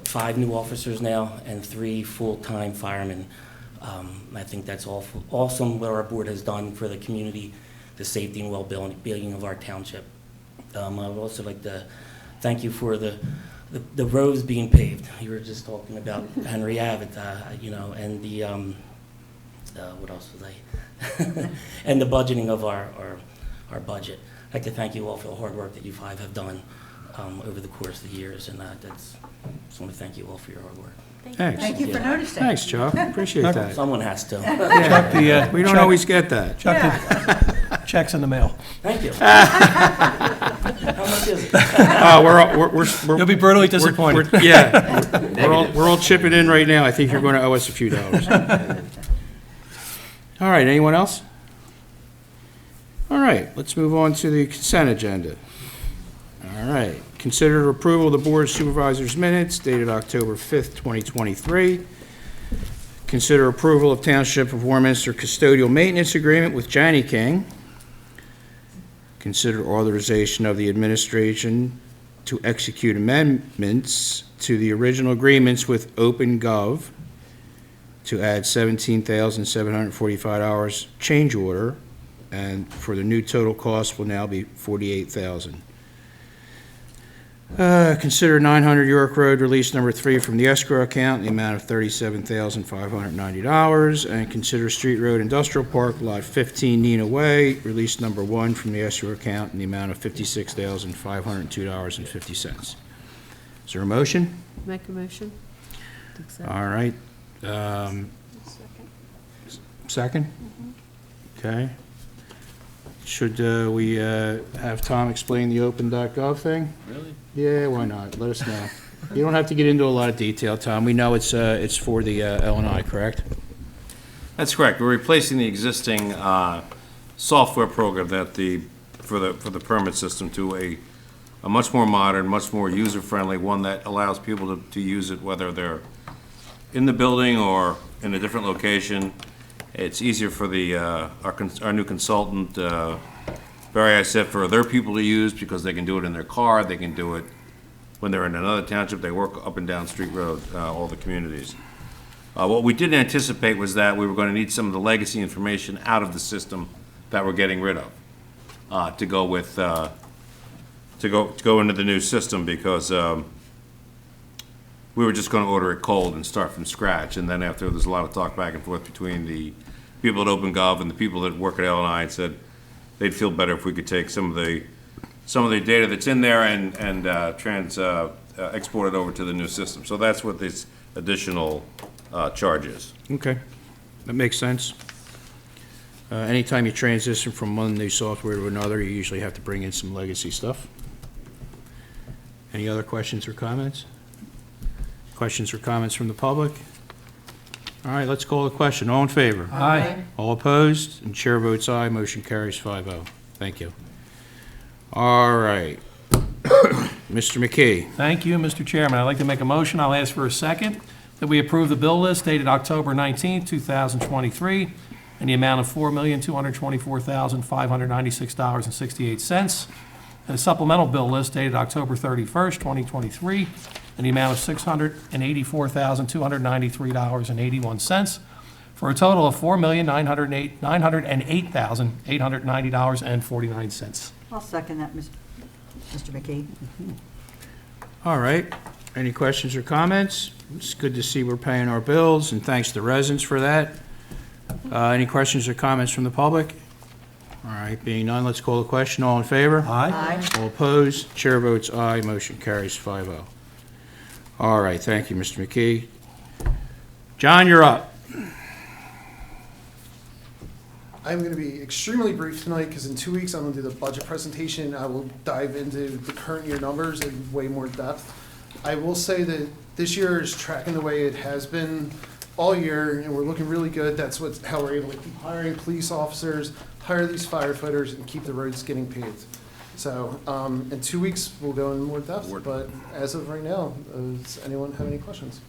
5 new officers now and 3 full-time firemen. I think that's awesome what our board has done for the community the safety and well-being of our township. I would also like to thank you for the roads being paved. You were just talking about Henry Ave, and the, what else was I? And the budgeting of our budget. I'd like to thank you all for the hard work that you five have done over the course of the years, and just want to thank you all for your hard work. Thanks. Thank you for noticing. Thanks, Chuck. Appreciate that. Someone has to. Yeah, we don't always get that. Checks in the mail. Thank you. How much is it? You'll be brutally disappointed. We're all chipping in right now. I think you're going to owe us a few dollars. All right, anyone else? All right, let's move on to the consent agenda. All right, consider approval of the Board of Supervisors minutes dated October 5th, 2023. Consider approval of Township of Warminster custodial maintenance agreement with Janney King. Consider authorization of the administration to execute amendments to the original agreements with OpenGov to add $17,745 change order, and for the new total cost will now be $48,000. Consider 900 York Road release number 3 from the escrow account in the amount of $37,590, and consider Street Road Industrial Park Lot 15 Nina Way release number 1 from the escrow account in the amount of $56,502.50. Is there a motion? Make a motion. All right. Second? Okay. Should we have Tom explain the open.gov thing? Really? Yeah, why not? Let us know. You don't have to get into a lot of detail, Tom. We know it's for the L&I, correct? That's correct. We're replacing the existing software program for the permit system to a much more modern, much more user-friendly one that allows people to use it whether they're in the building or in a different location. It's easier for our new consultant, Barry, I said, for their people to use because they can do it in their car, they can do it when they're in another township, they work up and down Street Road, all the communities. What we didn't anticipate was that we were going to need some of the legacy information out of the system that we're getting rid of to go with to go into the new system, because we were just going to order it cold and start from scratch. And then after there's a lot of talk back and forth between the people at OpenGov and the people that work at L&I, and said they'd feel better if we could take some of the data that's in there and export it over to the new system. So that's what this additional charge is. Okay, that makes sense. Anytime you transition from one new software to another, you usually have to bring in some legacy stuff. Any other questions or comments? Questions or comments from the public? All right, let's call the question. All in favor? Aye. All opposed? And chair votes aye. Motion carries 5-0. Thank you. All right. Mr. McKee. Thank you, Mr. Chairman. I'd like to make a motion. I'll ask for a second that we approve the bill list dated October 19, 2023, in the amount of $4,224,596.68, and a supplemental bill list dated October 31st, 2023, in the amount of $684,293.81, for a total of $4,908,890.49. I'll second that, Mr. McKee. All right. Any questions or comments? It's good to see we're paying our bills, and thanks to residents for that. Any questions or comments from the public? All right, being none, let's call the question. All in favor? Aye. All opposed? Chair votes aye. Motion carries 5-0. All right, thank you, Mr. McKee. John, you're up. I'm going to be extremely brief tonight because in 2 weeks I'm going to do the budget presentation. I will dive into the current year numbers in way more depth. I will say that this year is tracking the way it has been all year, and we're looking really good. That's how we're able to keep hiring police officers, hire these firefighters, and keep the roads getting paved. So in 2 weeks we'll go in more depth, but as of right now, does anyone have any questions?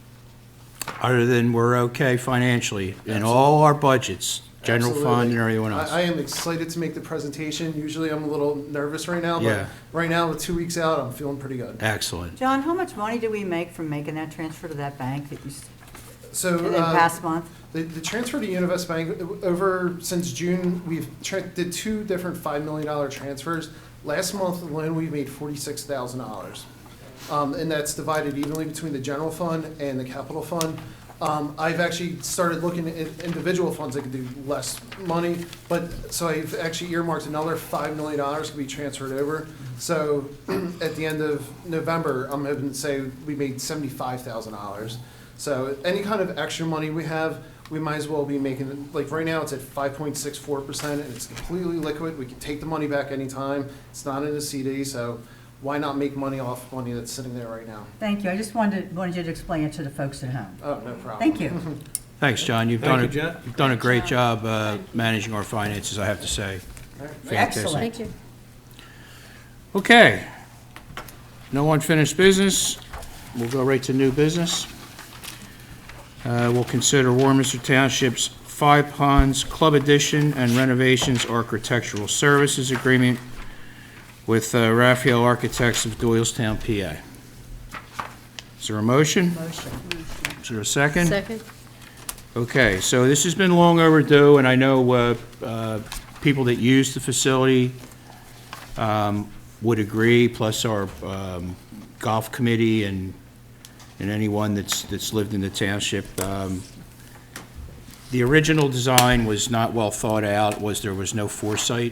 Other than we're okay financially in all our budgets, general Absolutely. Fund and everyone else. I am excited to make the presentation. Usually I'm a little nervous right now, Yeah. but right now with 2 weeks out, I'm feeling pretty good. Excellent. John, how much money do we make from making that transfer to that bank that you? So. And then past month? The transfer to Univest Bank, since June, we've did 2 different $5 million transfers. Last month alone, we made $46,000. And that's divided evenly between the general fund and the capital fund. I've actually started looking at individual funds that could do less money, so I've actually earmarked another $5 million to be transferred over. So at the end of November, I'm hoping to say we made $75,000. So any kind of extra money we have, we might as well be making, like right now it's at 5.64% and it's completely liquid. We can take the money back anytime. It's not in a CD, so why not make money off money that's sitting there right now? Thank you. I just wanted you to explain it to the folks at home. Oh, no problem. Thank you. Thanks, John. You've Thank done you, Jen. you've done a great job managing our finances, I have to say. Fantastic. Excellent. Thank you. Okay. No unfinished business. We'll go right to new business. We'll consider Warminster Township's Five Ponds Club Addition and Renovations Architectural Services Agreement with Raphael Architects of Doylestown, PA. Is there a motion? Motion. Is there a second? Second? Okay, so this has been long overdue, and I know people that use the facility would agree, plus our golf committee and anyone that's lived in the township. The original design was not well thought out, there was no foresight.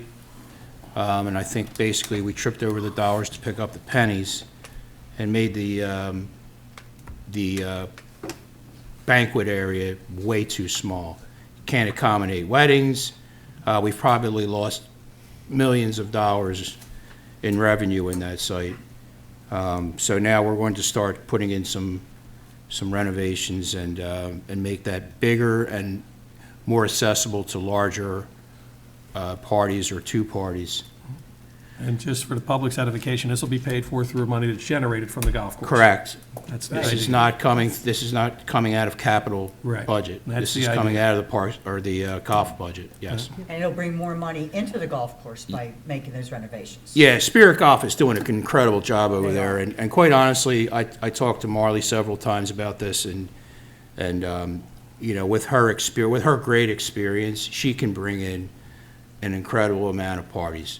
And I think basically we tripped over the dollars to pick up the pennies and made the banquet area way too small. Can't accommodate weddings. We've probably lost millions of dollars in revenue in that site. So now we're going to start putting in some renovations and make that bigger and more accessible to larger parties or two parties. And just for the public's edification, this will be paid for through money that's generated from the golf course. Correct. That's the This is idea. not coming out of capital Right. budget. That's This is the coming idea. out of the park, or the golf budget, yes. And it'll bring more money into the golf course by making those renovations. Yeah, Spirit Golf is doing an incredible job over They there, are. and quite honestly, I talked to Marley several times about this, and you know, with her great experience, she can bring in an incredible amount of parties,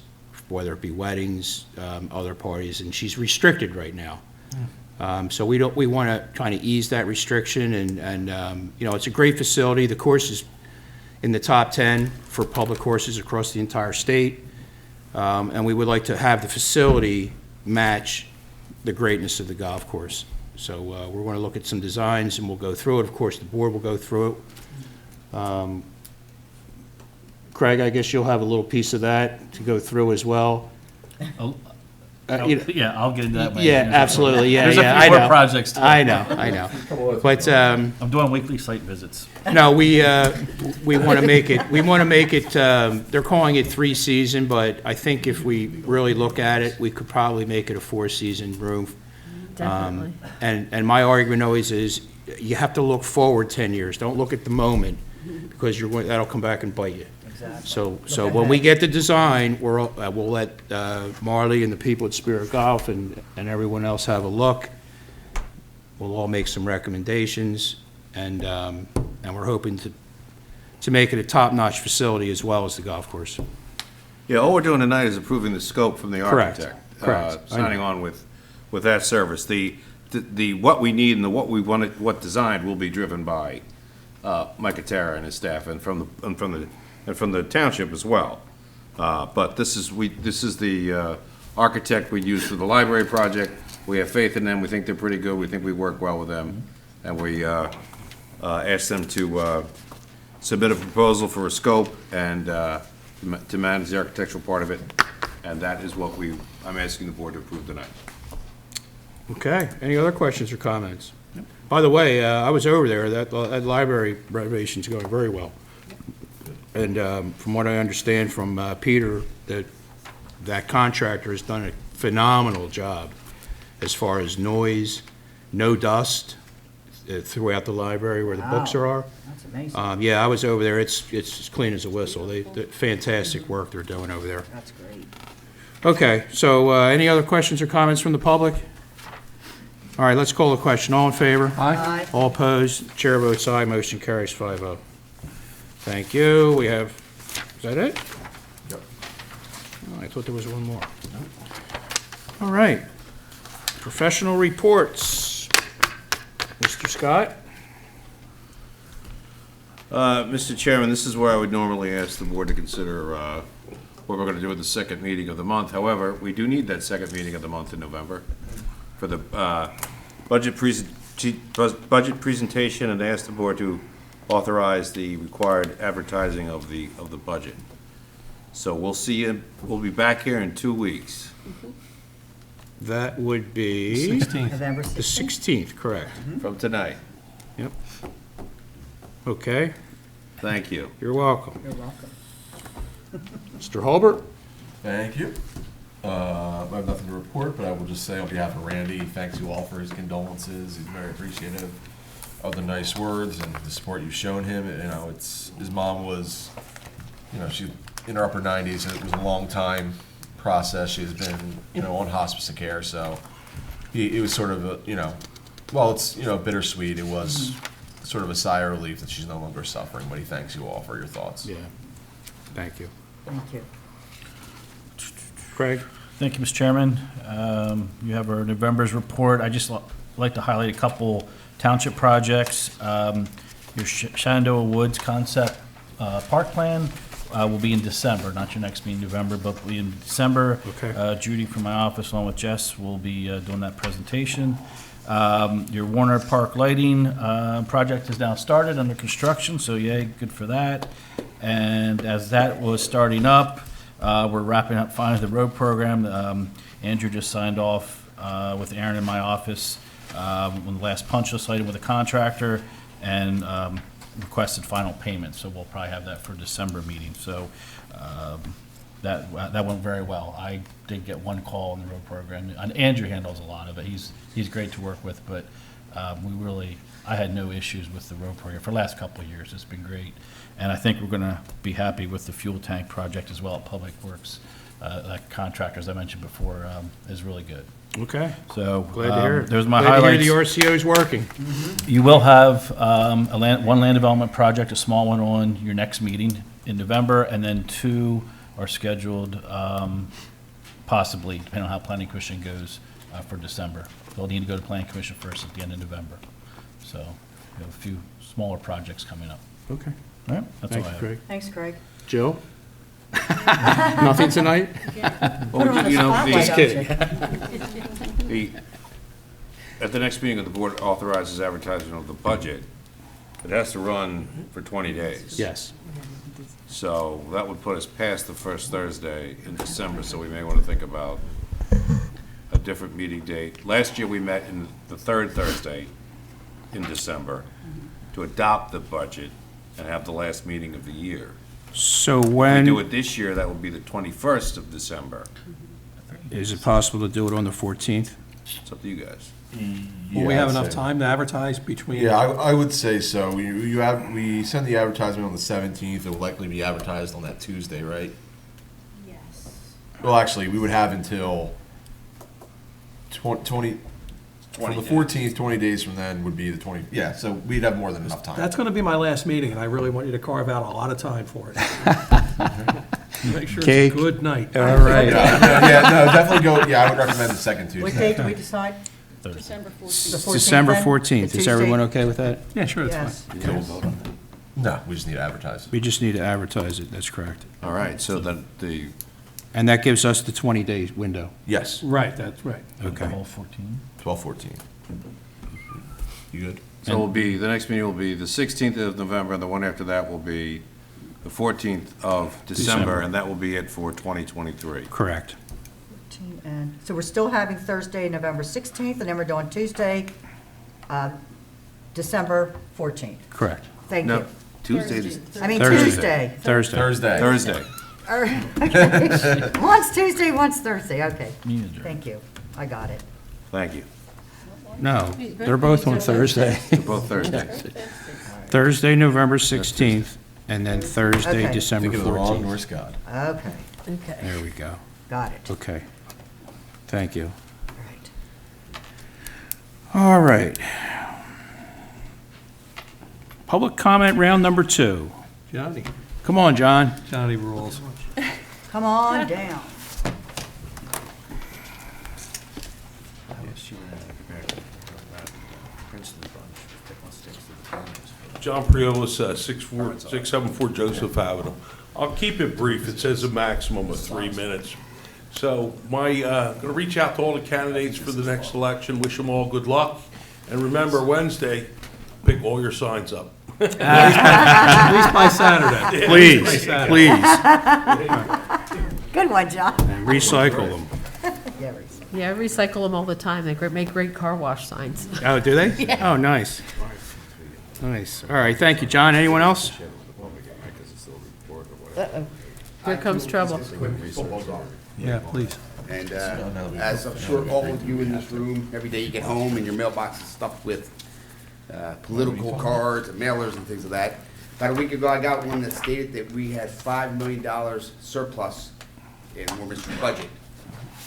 whether it be weddings, other parties, and she's restricted right now. So we want to kind of ease that restriction, and you know, it's a great facility. The course is in the top 10 for public courses across the entire state, and we would like to have the facility match the greatness of the golf course. So we're going to look at some designs, and we'll go through it. Of course, the board will go through it. Craig, I guess you'll have a little piece of that to go through as well. You know, Yeah, I'll get into that. when I yeah, finish up. absolutely, yeah, There's yeah, a few I more know. projects too. I know. But, I'm doing weekly site visits. no, we want to make it, they're calling it 3-season, but I think if we really look at it, we could probably make it a 4-season room. Definitely. And my argument always is, you have to look forward 10 years. Don't look at the moment, because that'll come back and bite you. Exactly. So when we get the design, we'll let Marley and the people at Spirit Golf and everyone else have a look. We'll all make some recommendations, and we're hoping to make it a top-notch facility as well as the golf course. Yeah, all we're doing tonight is approving the scope from the Correct. architect. Correct. I know. Signing on with that service. The what we need and what designed will be driven by Mike Atara and his staff, and from the township as well. But this is the architect we use for the library project. We have faith in them. We think they're pretty good. We think we work well with them, and we ask them to submit a proposal for a scope and to manage the architectural part of it. And that is what I'm asking the board to approve tonight. Okay, any other questions or comments? By the way, I was over there, that library renovation's going very well. And from what I understand from Peter, that contractor has done a phenomenal job as far as noise, no dust throughout the library where the books are. That's amazing. Yeah, I was over there, it's as clean as a whistle. Fantastic work they're doing over there. That's great. Okay, so any other questions or comments from the public? All right, let's call the question. All in favor? Aye. All opposed? Chair votes aye, motion carries 5-0. Thank you. We have, is that it? Yep. Oh, I thought there was one more. All right. Professional reports. Mr. Scott? Mr. Chairman, this is where I would normally ask the board to consider what we're going to do at the second meeting of the month. However, we do need that second meeting of the month in November for the budget presentation, and ask the board to authorize the required advertising of the budget. So we'll see you, we'll be back here in 2 weeks. That would be? 16th. November The 16th. 16th, correct. From tonight. Yep. Okay, Thank you. you're welcome. You're welcome. Mr. Hulbert? Thank you. I have nothing to report, but I will just say on behalf of Randy, thanks you all for his condolences. He's very appreciative of the nice words and the support you've shown him. You know, his mom was, she's in her upper 90s, and it was a long time process. She's been, on hospice and care, so it was sort of well, it's, bittersweet. It was sort of a sigh of relief that she's no longer suffering, but he thanks you all for your thoughts. Yeah. Thank you. Thank you. Craig? Thank you, Mr. Chairman. You have our November's report. I just like to highlight a couple township projects. Your Shenandoah Woods Concept Park Plan will be in December, not your next meeting in November, but will be in December. Okay. Judy from my office, along with Jess, will be doing that presentation. Your Warner Park lighting project is now started, under construction, so yay, good for that. And as that was starting up, we're wrapping up finally the road program. Andrew just signed off with Aaron in my office on the last punch list item with a contractor, and requested final payment, so we'll probably have that for December meeting. So that went very well. I did get one call on the road program, and Andrew handles a lot of it. He's great to work with, but I had no issues with the road program for the last couple of years. It's been great, and I think we're going to be happy with the fuel tank project as well at Public Works. That contractor, as I mentioned before, is really good. Okay. So Glad to hear it. there's my Glad to highlights. hear the RCO is working. You will have one land development project, a small one, on your next meeting in November, and then 2 are scheduled, possibly, depending on how Planning Commission goes, for December. They'll need to go to Planning Commission first at the end of November. So we have a few smaller projects coming up. Okay. All right, that's all Thank I you, have. Craig. Thanks, Craig. Jill? Nothing tonight? Put her on the spotlight, Just don't kidding. you? At the next meeting of the board authorizes advertising of the budget, it has to run for 20 days. Yes. So that would put us past the first Thursday in December, so we may want to think about a different meeting date. Last year, we met in the third Thursday in December to adopt the budget and have the last meeting of the year. So If we when, do it this year, that would be the 21st of December. is it possible to do it on the 14th? It's up to you guys. Will we have enough time to advertise between? Yeah, I would say so. We send the advertisement on the 17th. It will likely be advertised on that Tuesday, right? Yes. Well, actually, we would have until 20 from the 14th, 20 days from then would be the 20. Yeah, so we'd have more than enough time. That's going to be my last meeting, and I really want you to carve out a lot of time for it. Make sure Cake. it's a good night. All right. Yeah, no, definitely go. Yeah, I would recommend the second Tuesday. What date do we decide? December The 14th. 14th December then? 14th. The Is everyone Tuesday? okay with that? Yeah, sure, that's Yes. fine. Okay, we'll vote on that. No, we just need to advertise it. We just need to advertise it, that's correct. All right, so then And that gives us the 20-day window. Yes, Right, that's right. Okay. All 14? 12/14. You good? So will be, the next meeting will be the 16th of November, and the one after that will be the 14th of December, and that will be it for 2023. Correct. And so we're still having Thursday, November 16th, and then we're doing Tuesday, December 14th. Correct. Thank No, you. Tuesday. I mean, Thursday. Tuesday. Thursday. Thursday. Thursday. Okay. One's Tuesday, one's Thursday, okay. Me neither. Thank you. I got it. Thank you. No, they're both on Thursday. They're both Thursday. Thursday, November 16th, and then Thursday, Okay. December Thinking of the wrong 14th. Norse god. Okay, Okay. There we go. got it. Okay. Thank you. All right. All right. Public comment round number 2. Johnny. Come on, John. Johnny rules. Come on down. John Priolas, 674 Joseph Avenue. I'll keep it brief. It says a maximum of 3 minutes. So going to reach out to all the candidates for the next election, wish them all good luck. And remember, Wednesday, pick all your signs up. At least by Saturday. Please, please. Good one, John. And recycle them. Yeah, Yeah, I recycle them all the time. They make great car wash signs. Oh, do they? Yeah. Oh, nice. Nice. All right, thank you, John. Anyone else? Uh-oh. Here comes trouble. Yeah, please. And as I'm sure all of you in this room, every day you get home and your mailbox is stuffed with political cards and mailers and things of that. About a week ago, I got one that stated that we had $5 million surplus in Warminster's budget.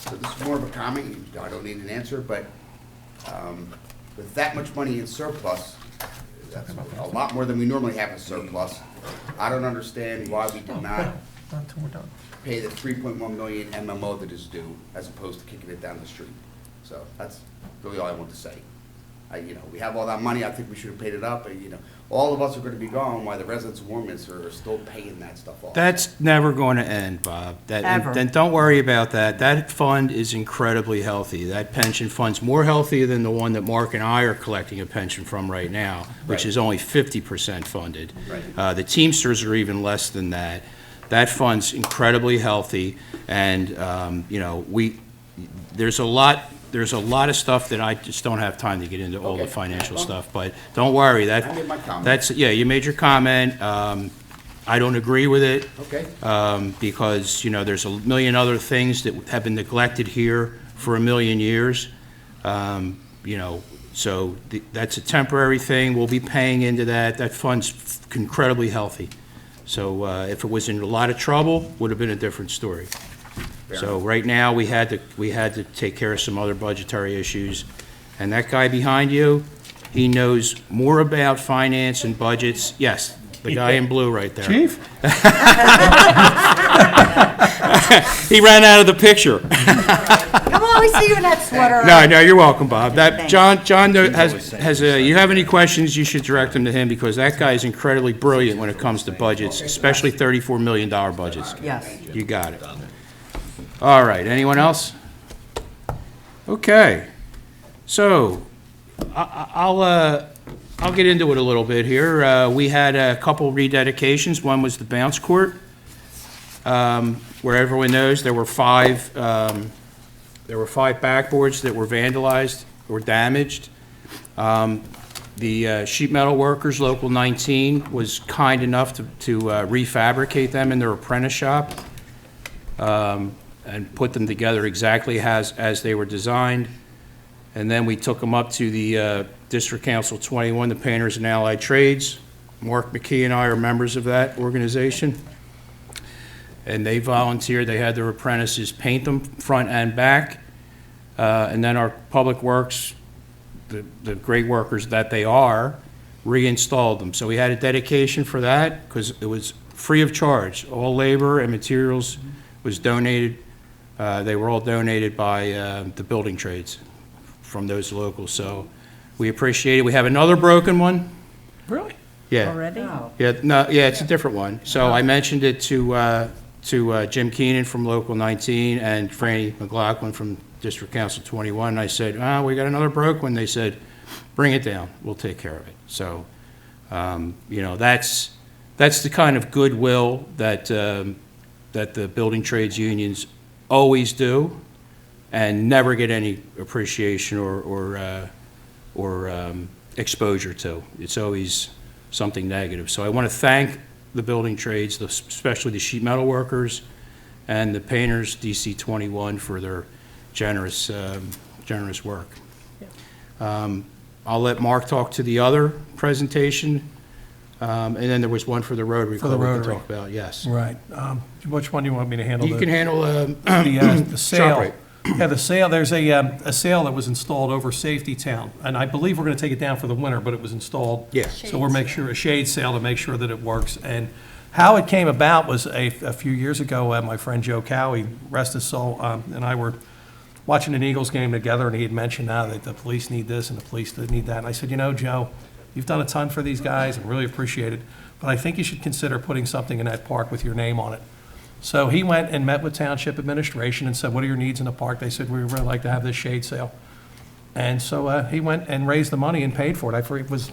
So this is more of a comment. I don't need an answer, but with that much money in surplus, that's a lot more than we normally have in surplus. I don't understand why we did not pay the 3.1 million MMO that is due, as opposed to kicking it down the street. So that's really all I want to say. We have all that money. I think we should have paid it up. All of us are going to be gone while the residents of Warminster are still paying that stuff off. That's never going to end, Bob. Ever. Then don't worry about that. That fund is incredibly healthy. That pension fund's more healthy than the one that Mark and I are collecting a pension from right now, which Right. is only 50% funded. Right. The Teamsters are even less than that. That fund's incredibly healthy, and there's a lot of stuff that I just don't have time to get into all the Okay. financial stuff, but don't worry. I made my comment. That's you made your comment. I don't agree with it. Okay. Because, there's a million other things that have been neglected here for a million years. So that's a temporary thing. We'll be paying into that. That fund's incredibly healthy. So if it was in a lot of trouble, would have been a different story. So right now, we had to take care of some other budgetary issues. And that guy behind you, he knows more about finance and budgets. Yes, the guy in blue right there. Chief? He ran out of the picture. Come on, we see you in that sweater. No, you're welcome, Bob. Thanks. John has you have any questions, you should direct them to him, because that guy is incredibly brilliant when it comes to budgets, especially $34 million budgets. Yes. You got it. All right, anyone else? Okay. So, I'll get into it a little bit here. We had a couple rededications. One was the bounce court, where everyone knows there were five backboards that were vandalized or damaged. The sheet metal workers, Local 19, was kind enough to refabricate them in their apprentice shop and put them together exactly as they were designed. And then we took them up to the District Council 21, the Painters and Allied Trades. Mark McKee and I are members of that organization. And they volunteered. They had their apprentices paint them front and back. And then our Public Works, the great workers that they are, reinstalled them. So we had a dedication for that because it was free of charge. All labor and materials was donated. They were all donated by the building trades from those locals. So we appreciate it. We have another broken one. Really? Yeah. Already? Yeah, it's a different one. So I mentioned it to Jim Keenan from Local 19 and Franny McLaughlin from District Council 21. And I said, we got another broke one. They said, bring it down. We'll take care of it. So, that's the kind of goodwill that the building trades unions always do and never get any appreciation or exposure to. It's always something negative. So I want to thank the building trades, especially the sheet metal workers and the painters, DC 21, for their generous work. I'll let Mark talk to the other presentation, and then there was one for the Rotary For the Club we Rotary. can talk about, yes. Right. Which one do you want me to handle? You can handle the sale. ShopRite. Yeah, the sail, there's a sail that was installed over Safety Town, and I believe we're going to take it down for the winter, but it was installed. Yeah. So we'll make sure, a shade sail to make sure that it works. And how it came about was a few years ago, my friend Joe Cowie, rest his soul, and I were watching an Eagles game together, and he had mentioned that the police need this and the police need that. And I said, you know, Joe, you've done a ton for these guys and really appreciate it, but I think you should consider putting something in that park with your name on it. So he went and met with Township administration and said, what are your needs in the park? They said, we'd really like to have this shade sail. And so he went and raised the money and paid for it. I forget, it was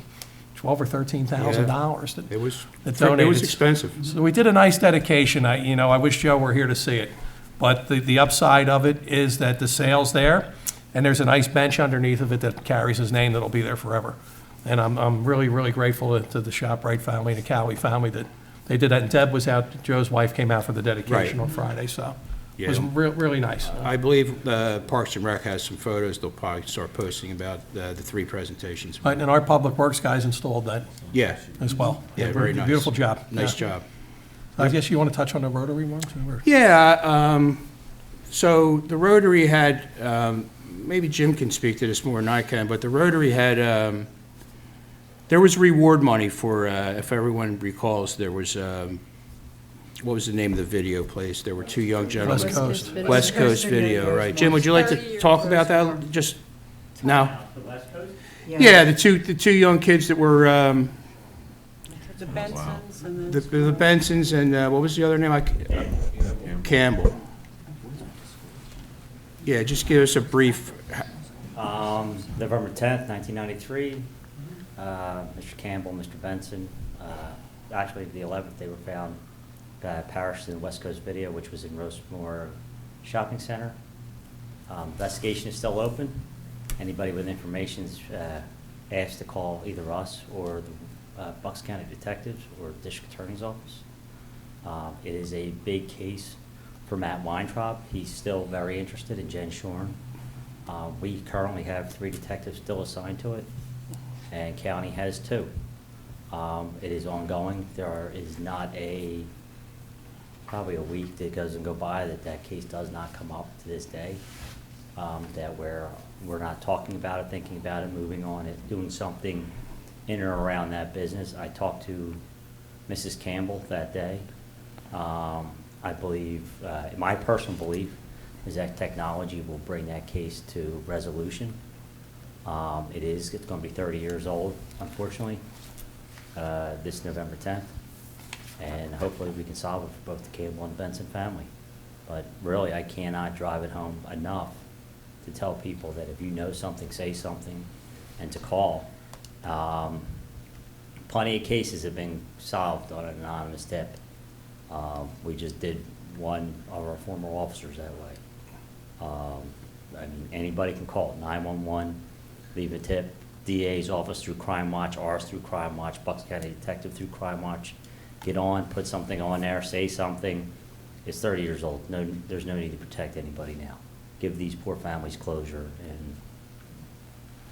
$12,000 or $13,000 that It was, that it donated. was expensive. So we did a nice dedication. I wish Joe were here to see it. But the upside of it is that the sail's there, and there's a nice bench underneath of it that carries his name that'll be there forever. And I'm really, really grateful to the ShopRite family and the Cowie family that they did that. And Deb was out, Joe's wife came out for the dedication Right. on Friday, so it Yeah. was really nice. I believe Parks and Rec has some photos they'll probably start posting about the three presentations. Right, and our Public Works guys installed that Yeah. as well. Yeah, very nice. Beautiful job. Nice Yeah. job. I guess you want to touch on the Rotary one, too? Or- Yeah, so the Rotary had, maybe Jim can speak to this more than I can, but the Rotary had, there was reward money for, if everyone recalls, there was, what was the name of the video place? There were two young gentlemen. West Coast. West Coast Video, right. Jim, would you like to talk about that? Just, no? Yeah, the two young kids that were, The Bensons and the Bensons and, what was the other name? Campbell. Yeah, just give us a brief, November 10th, 1993, Mr. Campbell, Mr. Benson, actually the 11th, they were found perished in West Coast Video, which was in Rosemoor Shopping Center. Investigation is still open. Anybody with information is asked to call either us or the Bucks County Detectives or District Attorney's Office. It is a big case for Matt Weintraub. He's still very interested in Jen Shorn. We currently have 3 detectives still assigned to it, and county has 2. It is ongoing. There is not probably a week that doesn't go by that case does not come up to this day, that we're not talking about it, thinking about it, moving on it, doing something in or around that business. I talked to Mrs. Campbell that day. I believe, my personal belief is that technology will bring that case to resolution. It's going to be 30 years old, unfortunately, this November 10th. And hopefully we can solve it for both the Campbell and Benson family. But really, I cannot drive it home enough to tell people that if you know something, say something, and to call. Plenty of cases have been solved on an anonymous tip. We just did one of our former officers that way. I mean, anybody can call 911, leave a tip. DA's office through Crime Watch, ours through Crime Watch, Bucks County Detective through Crime Watch. Get on, put something on there, say something. It's 30 years old. There's no need to protect anybody now. Give these poor families closure, and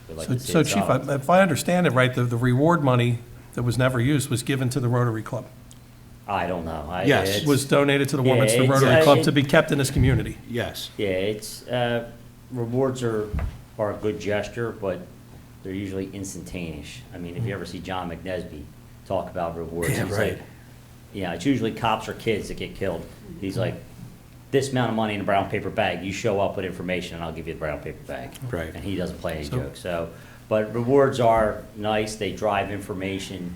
we'd like to see So it Chief, solved. if I understand it right, the reward money that was never used was given to the Rotary Club. I don't know. Yes. Was donated to the Yeah, Warminster it's, Rotary Club it- to be kept in this community. yes. Yeah, it's, rewards are a good gesture, but they're usually instantaneous. I mean, if you ever see John McNesby talk about rewards, Yeah, he's right. like, yeah, it's usually cops or kids that get killed. He's like, this amount of money in a brown paper bag, you show up with information and I'll give you the brown paper bag. Right. And he doesn't play any So- jokes, so, but rewards are nice, they drive information.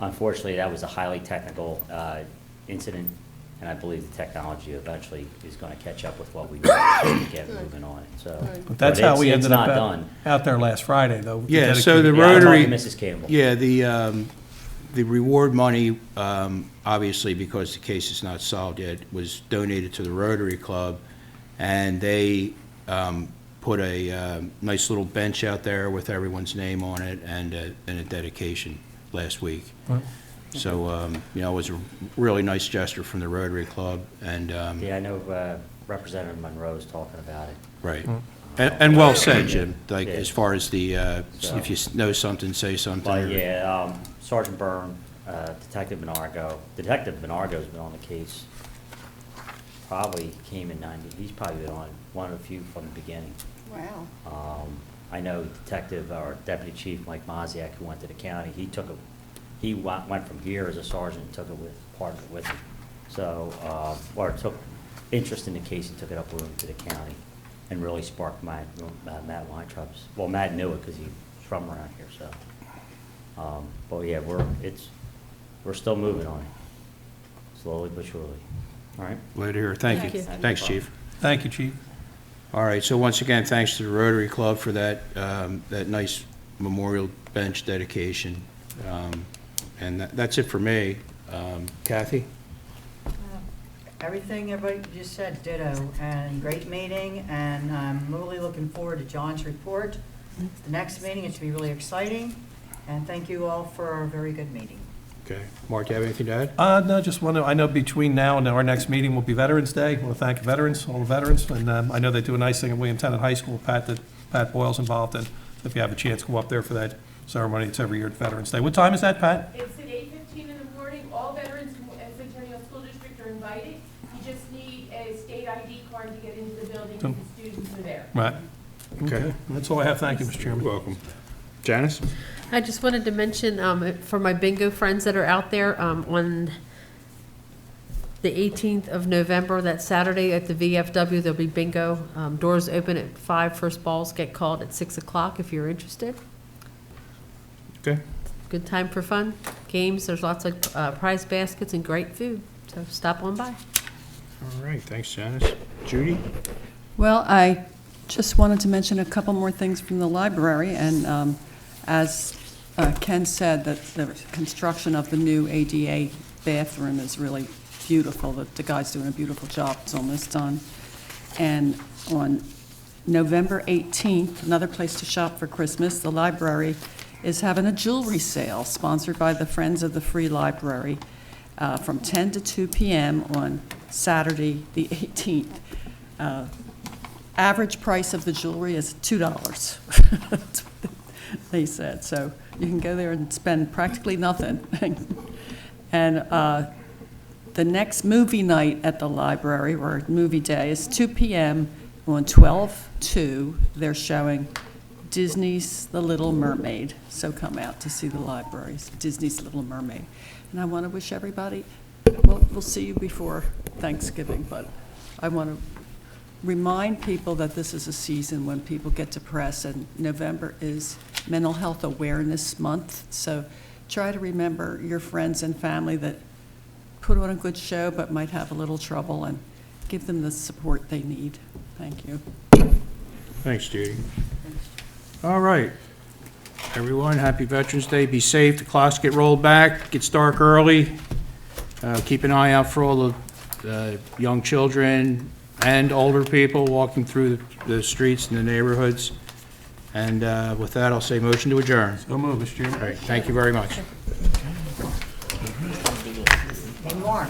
Unfortunately, that was a highly technical, incident, and I believe the technology eventually is gonna catch up with what we need to get moving on it, so. But that's how we it's ended up not done. out there last Friday, though. to Yeah, so the dedicate- Yeah, I talked Rotary. to Mrs. Campbell. Yeah, the reward money, obviously, because the case is not solved yet, was donated to the Rotary Club, and they put a nice little bench out there with everyone's name on it and a dedication last week. Right. So, it was a really nice gesture from the Rotary Club, and, Yeah, I know Representative Monroe's talking about it. right. And well said, Jim, like, Yeah. as far as the, So- if you know something, say something. But or- yeah, Sergeant Byrne, Detective Benargo's been on the case probably came in 90, he's probably been on one of the few from the beginning. Wow. I know Detective or Deputy Chief Mike Maziak, who went to the county, he went from here as a sergeant and took it part of it with him. So, or took interest in the case and took it up with him to the county and really sparked Matt Weintraub's. Well, Matt knew it because he's from around here, so. But yeah, we're still moving on it, slowly but surely. All right? Glad to hear. Thank you. Thank you. Thanks, Chief. Thank you, Chief. All right, so once again, thanks to the Rotary Club for that, that nice memorial bench dedication. And that's it for me. Kathy? Everything everybody just said, ditto, and great meeting, and I'm really looking forward to John's report. The next meeting, it should be really exciting, and thank you all for a very good meeting. Okay. Mark, do you have anything to add? No, just want to, I know between now and our next meeting will be Veterans Day. I want to thank veterans, all the veterans, and I know they do a nice thing at William Tennant High School, that Pat Boyle's involved in. If you have a chance, go up there for that ceremony. It's every year at Veterans Day. What time is that, Pat? It's at 8:15 in the morning. All veterans in Centennial School District are invited. You just need a state ID card to get into the building, and the students are there. Right. Okay. That's all I have. Thank you, Mr. Chairman. You're welcome. Janice? I just wanted to mention, for my bingo friends that are out there, on the 18th of November, that Saturday at the VFW, there'll be bingo. Doors open at 5, first balls get called at 6 o'clock if you're interested. Okay. Good time for fun, games, there's lots of prize baskets and great food, so stop on by. All right, thanks, Janice. Judy? Well, I just wanted to mention a couple more things from the library, and as Ken said, that the construction of the new ADA bathroom is really beautiful. The guy's doing a beautiful job. It's almost done. And on November 18th, another place to shop for Christmas, the library is having a jewelry sale sponsored by the Friends of the Free Library from 10 to 2 p.m. on Saturday, the 18th. Average price of the jewelry is $2. That's what they said. So you can go there and spend practically nothing. And the next movie night at the library, or movie day, is 2 p.m. on 12/2. They're showing Disney's The Little Mermaid. So come out to see the libraries, Disney's Little Mermaid. And I want to wish everybody, well, we'll see you before Thanksgiving, but I want to remind people that this is a season when people get depressed, and November is Mental Health Awareness Month. So try to remember your friends and family that put on a good show but might have a little trouble, and give them the support they need. Thank you. Thanks, Judy. All right. Everyone, happy Veterans Day. Be safe. The clocks get rolled back. It gets dark early. Keep an eye out for all the young children and older people walking through the streets and the neighborhoods. And with that, I'll say motion to adjourn. So move, Mr. Chairman. All right. Thank you very much. And more.